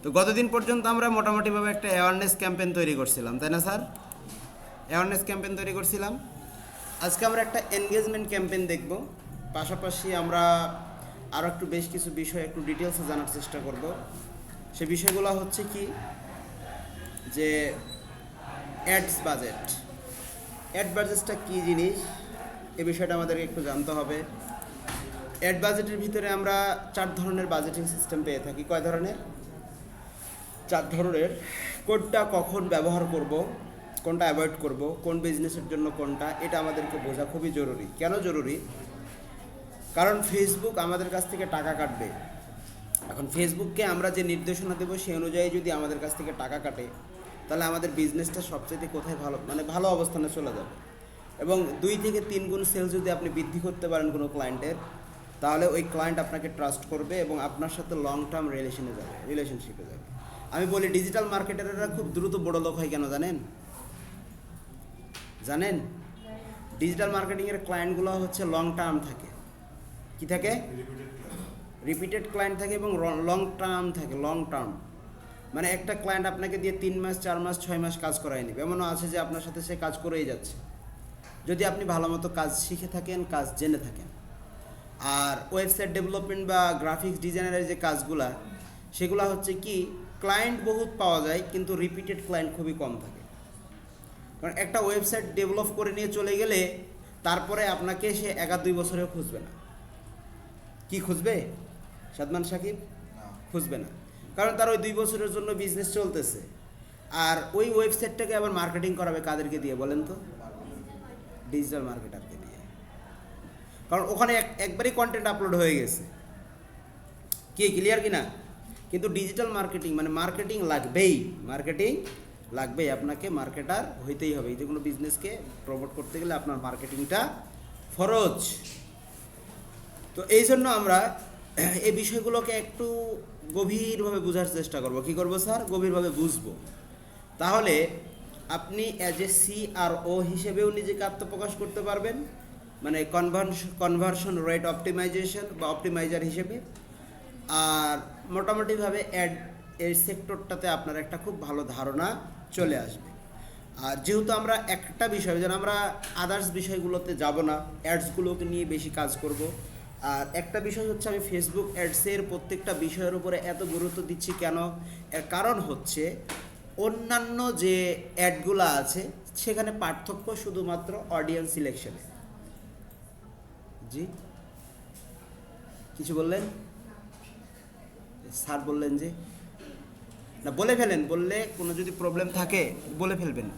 তো গতদিন পর্যন্ত আমরা মোটামুটিভাবে একটা অ্যাওয়ারনেস ক্যাম্পেইন তৈরি করছিলাম, তাই না স্যার? অ্যাওয়ারনেস ক্যাম্পেইন তৈরি করছিলাম। আজকে আমরা একটা এনগেজমেন্ট ক্যাম্পেইন দেখব, পাশাপাশি আমরা আরও একটু বেশ কিছু বিষয় একটু ডিটেলসে জানার চেষ্টা করব। সে বিষয়গুলো হচ্ছে কি, যে অ্যাডস বাজেট। অ্যাড বাজেটটা কী জিনিস, এ বিষয়টা আমাদেরকে একটু জানতে হবে। অ্যাড বাজেটের ভিতরে আমরা 4 ধরনের বাজেটিং সিস্টেম পেয়ে থাকি। কয় ধরনের? 4 ধরনের। কোনটা কখন ব্যবহার করব, কোনটা অ্যাভয়েড করব, কোন বিজনেসের জন্য কোনটা, এটা আমাদেরকে বোঝা খুবই জরুরি। কেন জরুরি? কারণ ফেসবুক আমাদের কাছ থেকে টাকা কাটবে। এখন ফেসবুককে আমরা যে নির্দেশনা দেবো সেই অনুযায়ী যদি আমাদের কাছ থেকে টাকা কাটে, তাহলে আমাদের বিজনেসটা সবচেয়ে কোথায় ভালো অবস্থানে চলে যাবে। এবং 2 থেকে 3 গুণ সেলস যদি আপনি বৃদ্ধি করতে পারেন কোনো ক্লায়েন্টের, তাহলে ওই ক্লায়েন্ট আপনাকে ট্রাস্ট করবে এবং আপনার সাথে লং টার্ম রিলেশনশিপে যাবে। আমি বলি ডিজিটাল মার্কেটাররা খুব দ্রুত বড় লোক হয় কেন জানেন? ডিজিটাল মার্কেটিংয়ের ক্লায়েন্টগুলো হচ্ছে লং টার্ম থাকে। কি থাকে? রিপিটেড ক্লায়েন্ট থাকে এবং লং টার্ম। মানে একটা ক্লায়েন্ট আপনাকে দিয়ে 3 মাস 4 মাস 6 মাস কাজ করায় নেবে। এমনও আছে যে আপনার সাথে সে কাজ করেই যাচ্ছে, যদি আপনি ভালো মতো কাজ শিখে থাকেন, কাজ জেনে থাকেন। আর ওয়েবসাইট ডেভেলপমেন্ট বা গ্রাফিক্স ডিজাইনারের যে কাজগুলা, সেগুলো হচ্ছে কি, ক্লায়েন্ট বহুত পাওয়া যায় কিন্তু রিপিটেড ক্লায়েন্ট খুবই কম থাকে। কারণ একটা ওয়েবসাইট ডেভেলপ করে নিয়ে চলে গেলে তারপরে আপনাকে সে 1-2 বছরেও খুঁজবে না। কি খুঁজবে? সাদমান সাকিব খুঁজবে না, কারণ তার ওই 2 বছরের জন্য বিজনেস চলতেছে। আর ওই ওয়েবসাইটটাকে আবার মার্কেটিং করাবে কাদেরকে দিয়ে বলেন তো? ডিজিটাল মার্কেটারকে দিয়ে। কারণ ওখানে একবারই কন্টেন্ট আপলোড হয়ে গেছে। কি ক্লিয়ার কি না? কিন্তু ডিজিটাল মার্কেটিং মানে মার্কেটিং লাগবেই, আপনাকে মার্কেটার হইতেই হবে। এই যে কোনো বিজনেসকে প্রমোট করতে গেলে আপনার মার্কেটিংটা ফরজ। তো এই জন্য আমরা এই বিষয়গুলোকে একটু গভীরভাবে বোঝার চেষ্টা করব। কি করব স্যার? গভীরভাবে বুঝবো। তাহলে আপনি অ্যাজ এ CRO হিসেবেও নিজেকে আত্মপ্রকাশ করতে পারবেন, মানে কনভার্সন রেট অপটিমাইজেশন বা অপটিমাইজার হিসেবে। আর মোটামুটিভাবে এই সেক্টরটাতে আপনার একটা খুব ভালো ধারণা চলে আসবে। আর যেহেতু আমরা একটা বিষয়, যেন আমরা আদার্স বিষয়গুলোতে যাব না, অ্যাডসগুলোকে নিয়ে বেশি কাজ করব। আর একটা বিষয় হচ্ছে, আমি ফেসবুক অ্যাডসের প্রত্যেকটা বিষয়ের উপরে এত গুরুত্ব দিচ্ছি কেন? এর কারণ হচ্ছে অন্যান্য যে অ্যাডগুলো আছে সেখানে পার্থক্য শুধুমাত্র অডিয়েন্স সিলেকশনে। জি কিছু বললেন? স্যার বললেন যে না, বলে ফেলেন। বললে কোনো যদি প্রবলেম থাকে বলে ফেলবেন।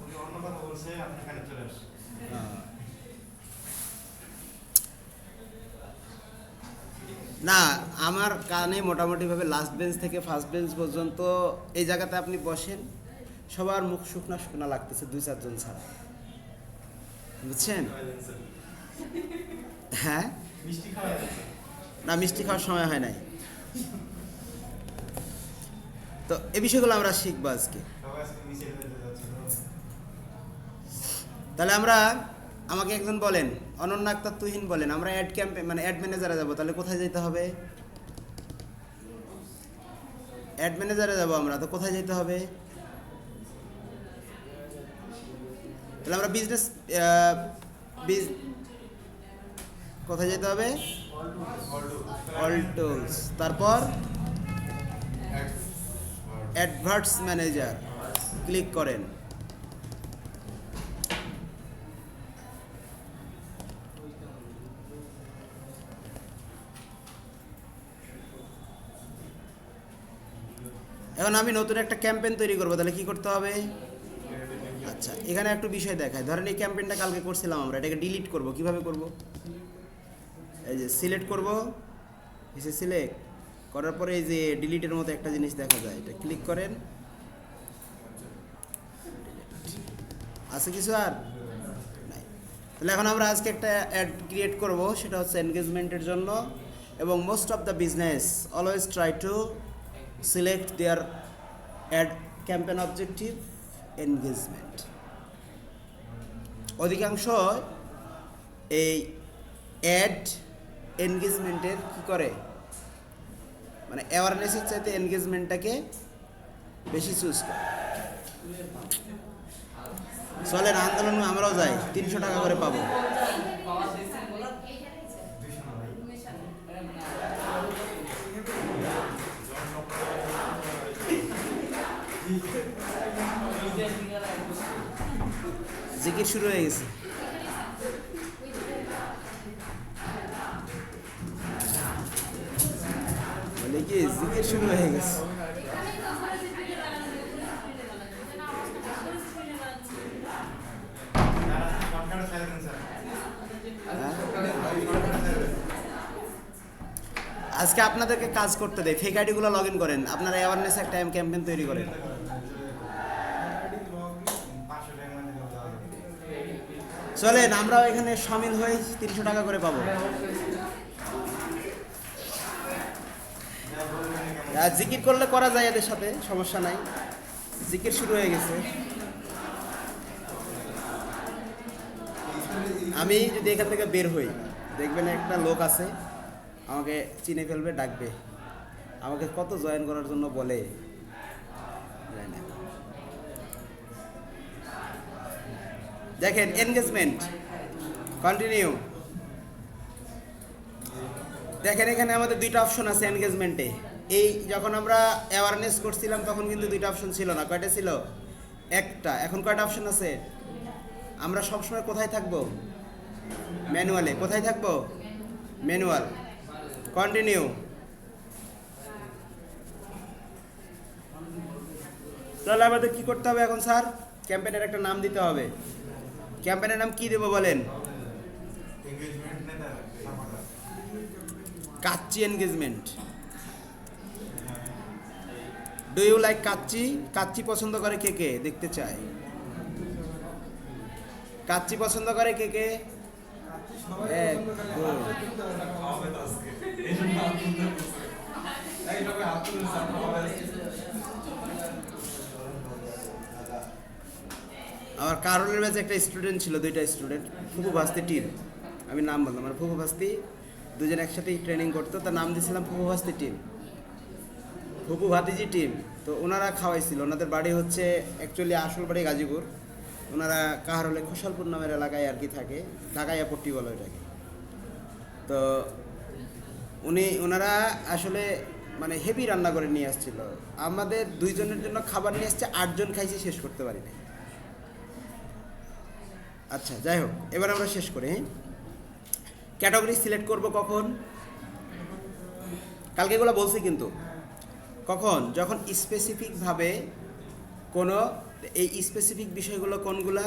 না, আমার কানে মোটামুটিভাবে লাস্ট বেঞ্চ থেকে ফার্স্ট বেঞ্চ পর্যন্ত এই জায়গাতে আপনি বসেন, সবার মুখ শুকনা লাগতেছে 2-4 জন ছাড়া, বুঝছেন? হ্যাঁ না, মিষ্টি খাওয়ার সময় হয় নাই। তো এই বিষয়গুলো আমরা শিখবো আজকে। তাহলে আমাকে একজন বলেন, অনন্য আক্তার তুহিন বলেন, আমরা অ্যাড ক্যাম্পে মানে অ্যাড ম্যানেজারে যাবো, তাহলে কোথায় যেতে হবে? অ্যাড ম্যানেজারে যাবো আমরা, তো কোথায় যেতে হবে? তাহলে আমরা কোথায় যেতে হবে? অল টুলস, তারপর অ্যাডভার্টস ম্যানেজার ক্লিক করেন। এখন আমি নতুন একটা ক্যাম্পেইন তৈরি করবো, তাহলে কি করতে হবে? আচ্ছা, এখানে একটু বিষয় দেখায়। ধরেন এই ক্যাম্পেইনটা কালকে করছিলাম আমরা, এটাকে ডিলিট করব। কিভাবে করব? এই যে সিলেক্ট করব, এসে সিলেক্ট করার পরে এই যে ডিলিটের মতো একটা জিনিস দেখা যায়, এটা ক্লিক করেন। আছে কিছু আর নাই? তাহলে এখন আমরা আজকে একটা অ্যাড ক্রিয়েট করব, সেটা হচ্ছে এনগেজমেন্টের জন্য। এবং most of the business always try to select their ad campaign objective engagement. অধিকাংশ এই অ্যাড এনগেজমেন্টের কি করে, মানে অ্যাওয়ারনেসের চাইতে এনগেজমেন্টটাকে বেশি চুজ করে। চলেন আন্দোলন আমরাও যাই, 300 টাকা করে পাবো। জিকির শুরু হয়ে গেছে। বলে কি জিকির শুরু হয়ে গেছে। আজকে আপনাদেরকে কাজ করতে দেয়, ফেক আইডিগুলো লগ ইন করেন, আপনারা অ্যাওয়ারনেস একটা ক্যাম্পেইন তৈরি করেন। চলেন আমরাও এখানে সামিল হয়ে 300 টাকা করে পাবো। জিকির করলে করা যায়, এদের সাথে সমস্যা নাই। জিকির শুরু হয়ে গেছে। আমি যদি এখান থেকে বের হই, দেখবেন একটা লোক আছে আমাকে চিনে ফেলবে, ডাকবে, আমাকে কত জয়েন করার জন্য বলে। দেখেন এনগেজমেন্ট কন্টিনিউ। দেখেন এখানে আমাদের দুইটা অপশন আছে এনগেজমেন্টে। এই যখন আমরা অ্যাওয়ারনেস করছিলাম তখন কিন্তু দুইটা অপশন ছিল না, কয়টা ছিল? একটা। এখন কয়টা অপশন আছে? আমরা সবসময় কোথায় থাকবো? ম্যানুয়ালে। কোথায় থাকবো? ম্যানুয়াল। কন্টিনিউ। তাহলে আমাদের কি করতে হবে এখন স্যার? ক্যাম্পেইনের একটা নাম দিতে হবে। ক্যাম্পেইনের নাম কি দেব বলেন? Kacchi engagement. Do you like kacchi? Kacchi পছন্দ করে কে কে? দেখতে চাই। কাচ্চি পছন্দ করে কে কে? আমার কারণের ব্যাচে একটা স্টুডেন্ট ছিল, দুইটা স্টুডেন্ট, ফুফু ভাস্তি টিম। আমি নাম বললাম, আমার ফুফু ভাস্তি দুজন একসাথেই ট্রেনিং করতো, তার নাম দিয়েছিলাম ফুফু ভাস্তি টিম, ফুফু ভাতিজি টিম। তো ওনারা খাওয়াইছিল। ওনাদের বাড়ি হচ্ছে অ্যাকচুয়ালি আসল বাড়ি গাজীপুর, ওনারা কাহারলে খোসালপুর নামের এলাকায় আর কি থাকে, ঢাকাইয়া পট্টি বলে ওটাকে। তো ওনারা আসলে মানে হেভি রান্না করে নিয়ে আসছিল। আমাদের দুইজনের জন্য খাবার নিয়ে আসছে, 8 জন খাইছি, শেষ করতে পারি না। আচ্ছা যাই হোক, এবার আমরা শেষ করি। হ্যাঁ, ক্যাটাগরি সিলেক্ট করব কখন? কালকে এগুলো বলছি কিন্তু কখন? যখন স্পেসিফিকভাবে কোনো এই স্পেসিফিক বিষয়গুলো কোনগুলা,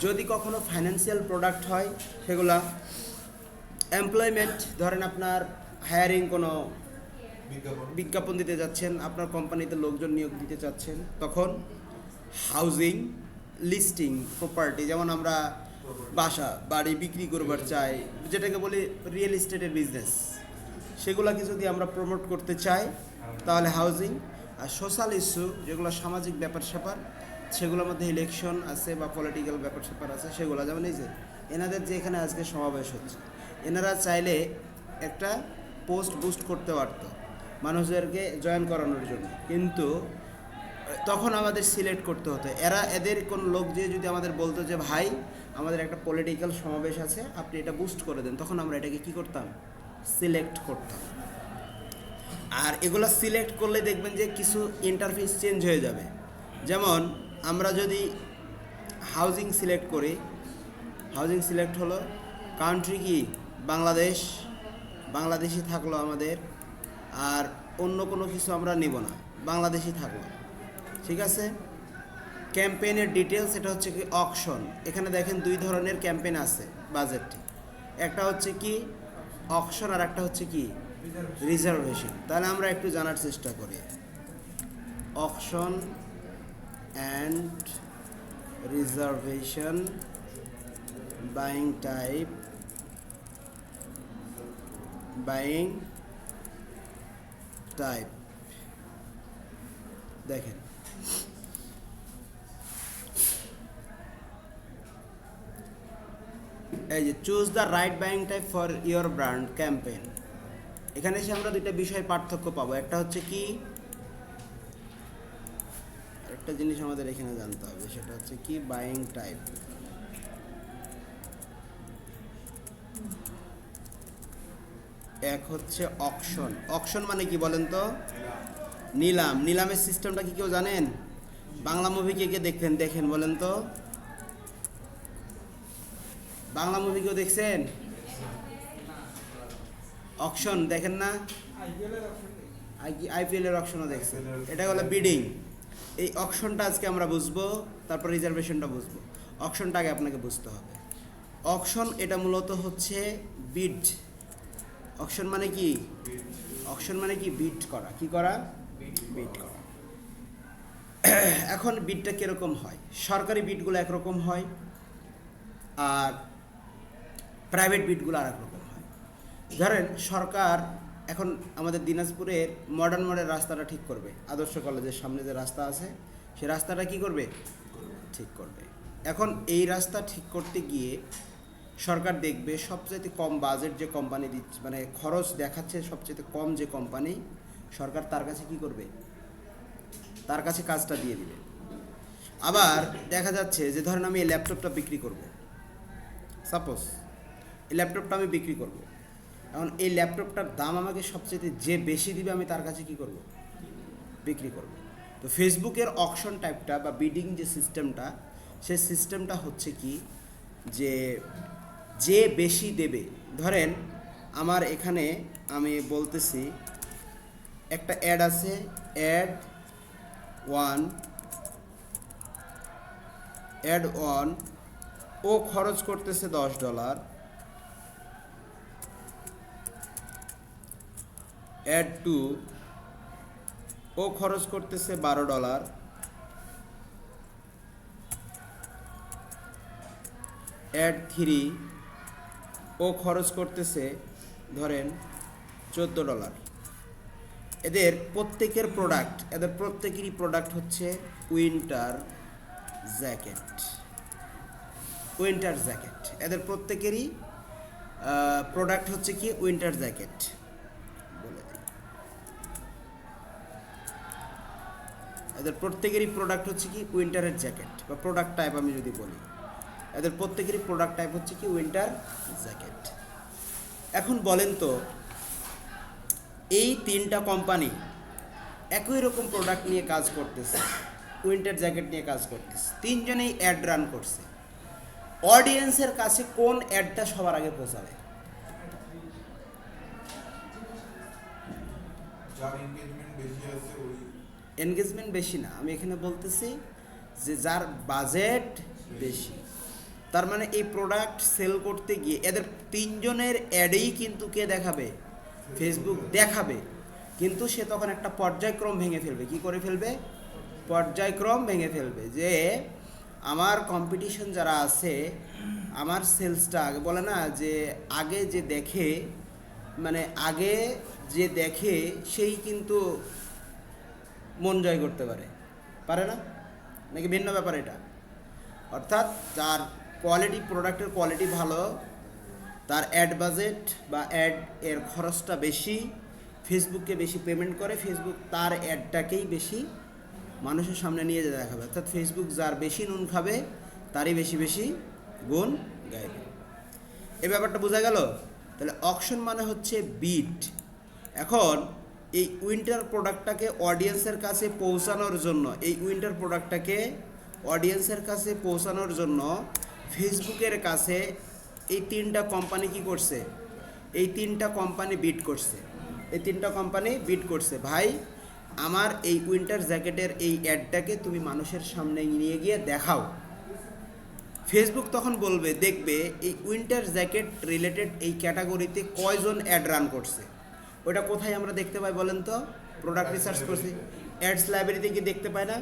যদি কখনো ফাইন্যান্সিয়াল প্রোডাক্ট হয় সেগুলা, এমপ্লয়মেন্ট, ধরেন আপনার হায়ারিং কোনো বিজ্ঞাপন দিতে যাচ্ছেন, আপনার কোম্পানিতে লোকজন নিয়োগ দিতে চাচ্ছেন, তখন হাউজিং, লিস্টিং, প্রপার্টি, যেমন আমরা বাসা বাড়ি বিক্রি করবার চাই, যেটাকে বলি রিয়েল এস্টেটের বিজনেস, সেগুলোকে যদি আমরা প্রমোট করতে চাই তাহলে হাউজিং। আর সোশ্যাল ইস্যু যেগুলো সামাজিক ব্যাপার স্যাপার, সেগুলোর মধ্যে ইলেকশন আছে বা পলিটিক্যাল ব্যাপার স্যাপার আছে, সেগুলো যেমন এই যে এনাদের যে এখানে আজকে সমাবেশ হচ্ছে, এনারা চাইলে একটা পোস্ট বুস্ট করতে পারতো মানুষদেরকে জয়েন করানোর জন্য, কিন্তু তখন আমাদের সিলেক্ট করতে হতো। এদের কোন লোক যে যদি আমাদের বলতো যে ভাই আমাদের একটা পলিটিক্যাল সমাবেশ আছে, আপনি এটা বুস্ট করে দেন, তখন আমরা এটাকে কি করতাম? সিলেক্ট করতাম। আর এগুলো সিলেক্ট করলে দেখবেন যে কিছু ইন্টারফেস চেঞ্জ হয়ে যাবে। যেমন আমরা যদি হাউজিং সিলেক্ট করি, হাউজিং সিলেক্ট হলো, কান্ট্রি কি? বাংলাদেশ, বাংলাদেশই থাকলো আমাদের, আর অন্য কোনো কিছু আমরা নেব না, বাংলাদেশই থাকলো, ঠিক আছে। ক্যাম্পেইনের ডিটেলস, এটা হচ্ছে কি অকশন। এখানে দেখেন দুই ধরনের ক্যাম্পেইন আছে বাজেটে, একটা হচ্ছে কি অকশন আর একটা হচ্ছে কি রিজার্ভেশন। তাহলে আমরা একটু জানার চেষ্টা করি। Auction and reservation, buying type, buying type. দেখেন এই যে choose the right buying type for your brand campaign. এখানে এসে আমরা দুইটা বিষয় পার্থক্য পাবো। একটা হচ্ছে কি আরেকটা জিনিস আমাদের এখানে জানতে হবে, সেটা হচ্ছে কি বাইং টাইপ। এক হচ্ছে অকশন। অকশন মানে কি বলেন তো? নিলাম। নিলামের সিস্টেমটা কি কেউ জানেন? বাংলা মুভি কে কে দেখেন দেখেন বলেন তো? বাংলা মুভি কেউ দেখছেন? অকশন দেখেন না? আইপিএল এর অকশনও দেখছেন। এটা হলো বিডিং। এই অকশনটা আজকে আমরা বুঝবো, তারপর রিজার্ভেশনটা বুঝবো। অকশনটা আগে আপনাকে বুঝতে হবে। অকশন এটা মূলত হচ্ছে বিড। অকশন মানে কি? অকশন মানে কি? বিড করা। কি করা? বিড করা। এখন বিডটা কীরকম হয়? সরকারি বিডগুলো একরকম হয়, আর প্রাইভেট বিটগুলো আর এক রকম হয়। ধরেন সরকার এখন আমাদের দিনাজপুরের মডার্ন মোড়ের রাস্তাটা ঠিক করবে, আদর্শ কলেজের সামনে যে রাস্তা আছে সেই রাস্তাটা কি করবে? ঠিক করবে। এখন এই রাস্তা ঠিক করতে গিয়ে সরকার দেখবে সবচেয়ে কম বাজেট যে কোম্পানি দিচ্ছে, মানে খরচ দেখাচ্ছে সবচেয়ে কম যে কোম্পানি, সরকার তার কাছে কি করবে? তার কাছে কাজটা দিয়ে দিবে। আবার দেখা যাচ্ছে যে ধরেন আমি এই ল্যাপটপটা বিক্রি করব, সাপোজ এই ল্যাপটপটা আমি বিক্রি করব। এখন এই ল্যাপটপটার দাম আমাকে সবচেয়ে যে বেশি দিবে আমি তার কাছে কি করব? বিক্রি করব। তো ফেসবুকের অকশন টাইপটা বা বিডিং যে সিস্টেমটা, সেই সিস্টেমটা হচ্ছে কি যে যে বেশি দেবে, ধরেন আমার এখানে আমি বলতেছি একটা অ্যাড আছে, অ্যাড ওয়ান, ও খরচ করতেছে $10, অ্যাড 2 ও খরচ করতেছে $12, অ্যাড 3 ও খরচ করতেছে ধরেন $14। এদের প্রত্যেকের প্রোডাক্ট হচ্ছে উইন্টার জ্যাকেট। এদের প্রত্যেকেরই প্রোডাক্ট হচ্ছে কি? Winter jacket. বলে দিই, এদের প্রত্যেকেরই প্রোডাক্ট হচ্ছে কি? উইন্টারের জ্যাকেট। বা প্রোডাক্ট টাইপ আমি যদি বলি, এদের প্রত্যেকেরই প্রোডাক্ট টাইপ হচ্ছে কি? Winter jacket. এখন বলেন তো, এই তিনটা কোম্পানি একই রকম প্রোডাক্ট নিয়ে কাজ করতেছে, উইন্টার জ্যাকেট নিয়ে কাজ করতেছে, তিনজনেই অ্যাড রান করছে। অডিয়েন্সের কাছে কোন অ্যাডটা সবার আগে পৌঁছাবে? এনগেজমেন্ট বেশি না, আমি এখানে বলতেছি যে যার বাজেট বেশি। তার মানে এই প্রোডাক্ট সেল করতে গিয়ে এদের তিনজনের অ্যাডেই কিন্তু কে দেখাবে? ফেসবুক দেখাবে। কিন্তু সে তখন একটা পর্যায়ক্রম ভেঙে ফেলবে। কি করে ফেলবে? পর্যায়ক্রম ভেঙে ফেলবে যে আমার কম্পিটিশন যারা আছে, আমার সেলসটা আগে বলে না যে আগে যে দেখে, মানে আগে যে দেখে সেই কিন্তু মন জয় করতে পারে না? নাকি ভিন্ন ব্যাপার এটা? অর্থাৎ যার প্রোডাক্টের কোয়ালিটি ভালো, তার অ্যাড বাজেট বা অ্যাড এর খরচটা বেশি, ফেসবুককে বেশি পেমেন্ট করে, ফেসবুক তার অ্যাডটাকেই বেশি মানুষের সামনে নিয়ে যেতে দেখাবে। অর্থাৎ ফেসবুক যার বেশি নুন খাবে তারই বেশি বেশি গুণ গাইবে। এই ব্যাপারটা বোঝা গেল? তাহলে অকশন মানে হচ্ছে বিট। এখন এই উইন্টার প্রোডাক্টটাকে অডিয়েন্সের কাছে পৌঁছানোর জন্য ফেসবুকের কাছে এই তিনটা কোম্পানি কি করছে? এই তিনটা কোম্পানি বিড করছে, ভাই আমার এই উইন্টার জ্যাকেটের এই অ্যাডটাকে তুমি মানুষের সামনে নিয়ে গিয়ে দেখাও। ফেসবুক তখন বলবে, দেখবে এই উইন্টার জ্যাকেট রিলেটেড এই ক্যাটাগরিতে কয়জন অ্যাড রান করছে। ওটা কোথায় আমরা দেখতে পাই বলেন তো? প্রোডাক্ট রিসার্চ করছি, অ্যাডস লাইব্রেরিতে গিয়ে দেখতে পাই না?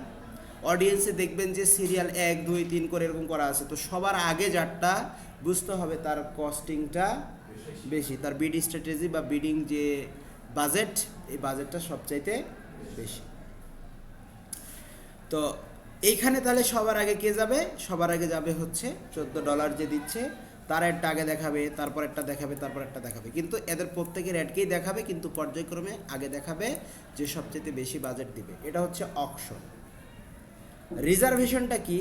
অডিয়েন্সে দেখবেন যে সিরিয়াল 1, 2, 3 করে এরকম করা আছে। তো সবার আগে যারটা বুঝতে হবে তার কস্টিংটা বেশি, তার বিড স্ট্র্যাটেজি বা বিডিং যে বাজেট, এই বাজেটটা সবচাইতে বেশি। তো এইখানে তাহলে সবার আগে কে যাবে? সবার আগে যাবে হচ্ছে $14 যে দিচ্ছে তার অ্যাডটা আগে দেখাবে, তারপর একটা দেখাবে। কিন্তু এদের প্রত্যেকের অ্যাডকেই দেখাবে, কিন্তু পর্যায়ক্রমে আগে দেখাবে যে সবচেয়ে বেশি বাজেট দিবে। এটা হচ্ছে অকশন। রিজার্ভেশনটা কি,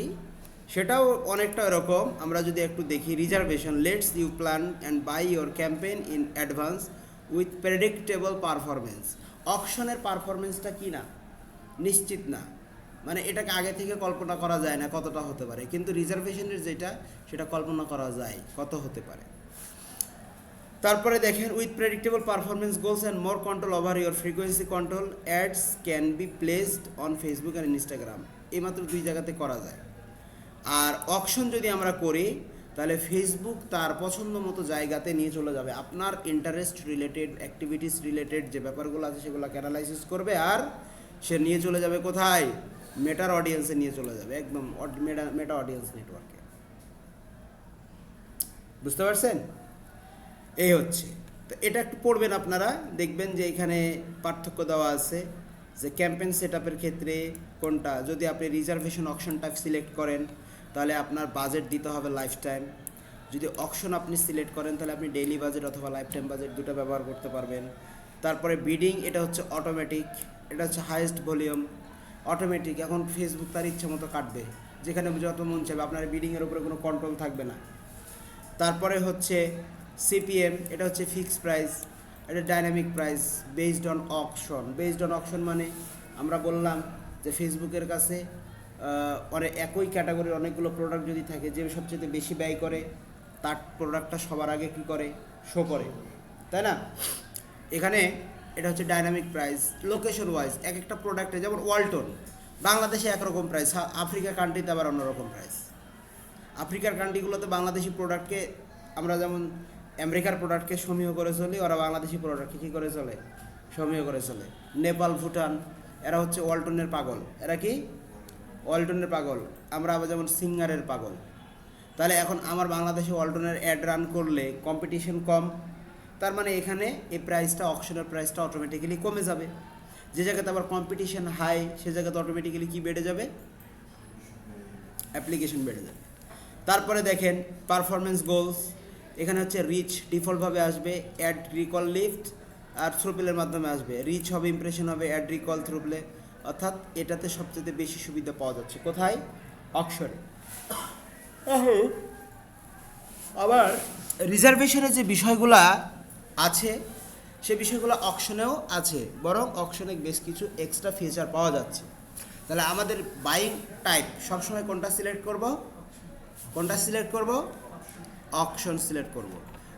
সেটাও অনেকটা এরকম। আমরা যদি একটু দেখি, reservation lets you plan and buy your campaign in advance with predictable performance. অকশনের পারফরমেন্সটা কি না, নিশ্চিত না, মানে এটাকে আগে থেকে কল্পনা করা যায় না কতটা হতে পারে, কিন্তু রিজার্ভেশনের যেটা সেটা কল্পনা করা যায় কত হতে পারে। তারপরে দেখেন, with predictable performance goals and more control over your frequency control ads can be placed on Facebook and Instagram. এইমাত্র 2 জায়গাতে করা যায়। আর অকশন যদি আমরা করি তাহলে ফেসবুক তার পছন্দ মতো জায়গাতে নিয়ে চলে যাবে, আপনার ইন্টারেস্ট রিলেটেড, অ্যাক্টিভিটিস রিলেটেড যে ব্যাপারগুলো আছে সেগুলোকে অ্যানালাইসিস করবে, আর সে নিয়ে চলে যাবে কোথায়, মেটার অডিয়েন্সে নিয়ে চলে যাবে, একদম মেটা অডিয়েন্স নেটওয়ার্কে। বুঝতে পারছেন? এই হচ্ছে। তো এটা একটু পড়বেন আপনারা, দেখবেন যে এখানে পার্থক্য দেওয়া আছে যে ক্যাম্পেইন সেটআপের ক্ষেত্রে কোনটা, যদি আপনি রিজার্ভেশন অকশন টাইপ সিলেক্ট করেন তাহলে আপনার বাজেট দিতে হবে লাইফ টাইম। যদি অকশন আপনি সিলেক্ট করেন তাহলে আপনি ডেইলি বাজেট অথবা লাইফ টাইম বাজেট দুটো ব্যবহার করতে পারবেন। তারপরে বিডিং, এটা হচ্ছে অটোমেটিক, এটা হচ্ছে হাইয়েস্ট ভলিউম অটোমেটিক। এখন ফেসবুক তার ইচ্ছা মতো কাটবে, যেখানে যত মন চাইবে, আপনার বিডিংয়ের উপরে কোনো কন্ট্রোল থাকবে না। তারপরে হচ্ছে সিপিএম, এটা হচ্ছে ফিক্সড প্রাইস, এটা dynamic price based on auction. Based on auction মানে আমরা বললাম যে ফেসবুকের কাছে অনেক একই ক্যাটাগরির অনেকগুলো প্রোডাক্ট যদি থাকে, যে সবচেয়ে বেশি ব্যয় করে তার প্রোডাক্টটা সবার আগে কী করে, শো করে, তাই না? এখানে এটা হচ্ছে ডাইনামিক প্রাইস লোকেশন ওয়াইজ, এক একটা প্রোডাক্টে, যেমন ওয়ালটন বাংলাদেশে একরকম প্রাইস, আফ্রিকা কান্ট্রিতে আবার অন্যরকম প্রাইস। আফ্রিকার কান্ট্রিগুলোতে বাংলাদেশি প্রোডাক্টকে, আমরা যেমন আমেরিকার প্রোডাক্টকে সমীহ করে চলি, ওরা বাংলাদেশি প্রোডাক্টকে কী করে চলে, সমীহ করে চলে। নেপাল, ভুটান, এরা হচ্ছে ওয়ালটনের পাগল। এরা কি ওয়ালটনের পাগল, আমরা আবার যেমন সিঙ্গারের পাগল। তাহলে এখন আমার বাংলাদেশে ওয়ালটনের অ্যাড রান করলে কম্পিটিশন কম, তার মানে এখানে এই প্রাইসটা, অকশনের প্রাইসটা অটোমেটিক্যালি কমে যাবে। যে জায়গাতে আবার কম্পিটিশন হাই, সে জায়গাতে অটোমেটিক্যালি কী বেড়ে যাবে, অ্যাপ্লিকেশন বেড়ে যাবে। তারপরে দেখেন পারফরমেন্স গোলস, এখানে হচ্ছে রিচ ডিফল্টভাবে আসবে, অ্যাড রিকল লিফট আর থ্রুপলের মাধ্যমে আসবে। রিচ হবে, ইমপ্রেশন হবে, অ্যাড রিকল, থ্রুপলে, অর্থাৎ এটাতে সবচেয়ে বেশি সুবিধা পাওয়া যাচ্ছে কোথায়, অকশনে। আবার রিজার্ভেশনের যে বিষয়গুলো আছে সে বিষয়গুলো অকশনেও আছে, বরং অকশনে বেশ কিছু এক্সট্রা ফিচার পাওয়া যাচ্ছে। তাহলে আমাদের বাইং টাইপ সবসময় কোনটা সিলেক্ট করব, কোনটা সিলেক্ট করব, অকশন সিলেক্ট করব।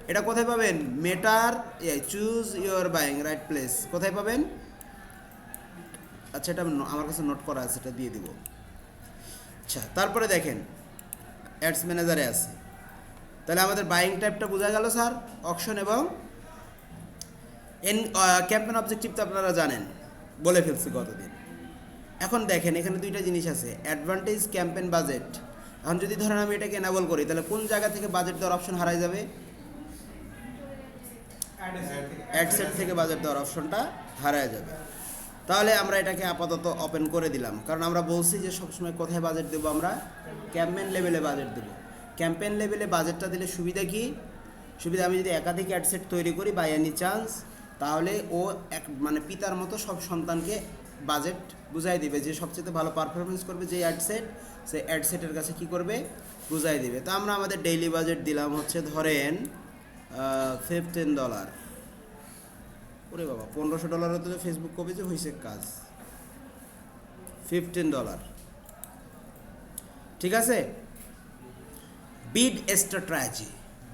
এটা কোথায় পাবেন, মেটার choose your buying right place, কোথায় পাবেন? আচ্ছা, এটা আমার কাছে নোট করা আছে, এটা দিয়ে দিব। আচ্ছা, তারপরে দেখেন অ্যাডস ম্যানেজারে আছে। তাহলে আমাদের বাইং টাইপটা বোঝা গেল স্যার, অকশন এবং ক্যাম্পেইন অবজেক্টিভ তো আপনারা জানেন, বলে ফেলছি গতদিন। এখন দেখেন এখানে দুইটা জিনিস আছে, অ্যাডভান্টেজ, ক্যাম্পেইন, বাজেট। এখন যদি ধরেন আমি এটাকে এনেবল করি তাহলে কোন জায়গা থেকে বাজেট দেওয়ার অপশন হারাই যাবে, অ্যাডসেট থেকে বাজেট দেওয়ার অপশনটা হারায় যাবে। তাহলে আমরা এটাকে আপাতত ওপেন করে দিলাম, কারণ আমরা বলছি যে সবসময় কোথায় বাজেট দেবো, আমরা ক্যাম্পেইন লেভেলে বাজেট দেবো। ক্যাম্পেইন লেভেলে বাজেটটা দিলে সুবিধা কি, সুবিধা আমি যদি একাধিক অ্যাডসেট তৈরি করি বাই এনি চান্স, তাহলে ও এক মানে পিতার মতো সব সন্তানকে বাজেট বুঝাই দিবে, যে সবচেয়ে ভালো পারফরমেন্স করবে যে অ্যাডসেট, সে অ্যাডসেটের কাছে কি করবে, বুঝাই দিবে। তো আমরা আমাদের ডেইলি বাজেট দিলাম হচ্ছে ধরেন $15। ওরে বাবা, $1500 তো ফেসবুক কবে যে হয়েছে কাজ, $15, ঠিক আছে। বিড স্ট্র্যাটেজি,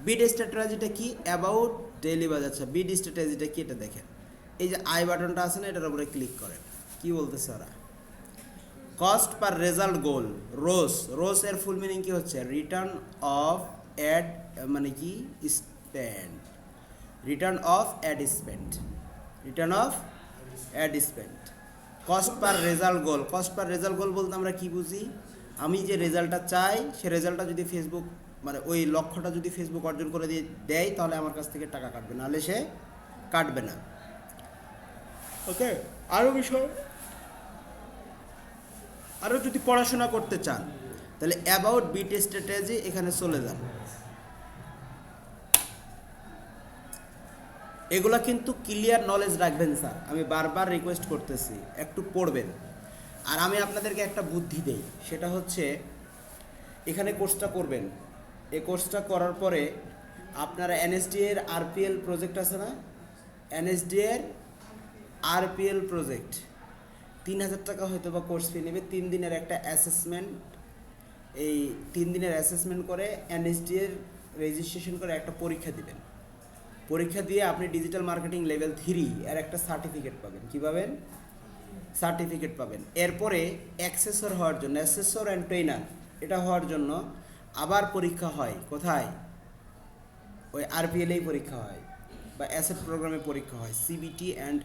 বিড স্ট্র্যাটেজিটা কি, অ্যাবাউট ডেইলি বাজেট। আচ্ছা, বিড স্ট্র্যাটেজিটা কি এটা দেখেন, এই যে আই বাটনটা আছে না, এটার উপরে ক্লিক করেন। কি বলতেছে ওরা, কস্ট পার রেজাল্ট গোল, রোস। রোস এর ফুল মিনিং কি হচ্ছে, রিটার্ন অফ অ্যাড, মানে কি, spend, return of ad spend, return of ad spend. Cost per result goal, cost per result goal বলতে আমরা কি বুঝি, আমি যে রেজাল্টটা চাই সে রেজাল্টটা যদি ফেসবুক, মানে ওই লক্ষ্যটা যদি ফেসবুক অর্জন করে দিয়ে দেয় তাহলে আমার কাছ থেকে টাকা কাটবে, নাহলে সে কাটবে না। ওকে, আরও বিষয়, আরও যদি পড়াশোনা করতে চান তাহলে অ্যাবাউট বিট স্ট্র্যাটেজি এখানে চলে যান। এগুলা কিন্তু ক্লিয়ার নলেজ রাখবেন স্যার, আমি বারবার রিকোয়েস্ট করতেছি একটু পড়বেন। আর আমি আপনাদেরকে একটা বুদ্ধি দেই, সেটা হচ্ছে এখানে কোর্সটা করবেন, এই কোর্সটা করার পরে আপনারা এনএসডি এর আরপিএল প্রজেক্ট আছে না, এনএসডি এর আরপিএল প্রজেক্ট 3,000 টাকা হয়তো বা কোর্স ফি নেবে, 3 দিনের একটা অ্যাসেসমেন্ট, এই 3 দিনের অ্যাসেসমেন্ট করে এনএসডি এর রেজিস্ট্রেশন করে একটা পরীক্ষা দিবেন। পরীক্ষা দিয়ে আপনি ডিজিটাল মার্কেটিং লেভেল 3 এর একটা সার্টিফিকেট পাবেন। কী পাবেন? সার্টিফিকেট পাবেন। এরপরে অ্যাক্সেসর হওয়ার জন্য, অ্যাসেসর অ্যান্ড ট্রেনার এটা হওয়ার জন্য আবার পরীক্ষা হয়। কোথায়? ওই আরপিএলেই পরীক্ষা হয় বা অ্যাসেট প্রোগ্রামে পরীক্ষা হয়, সিবিটি অ্যান্ড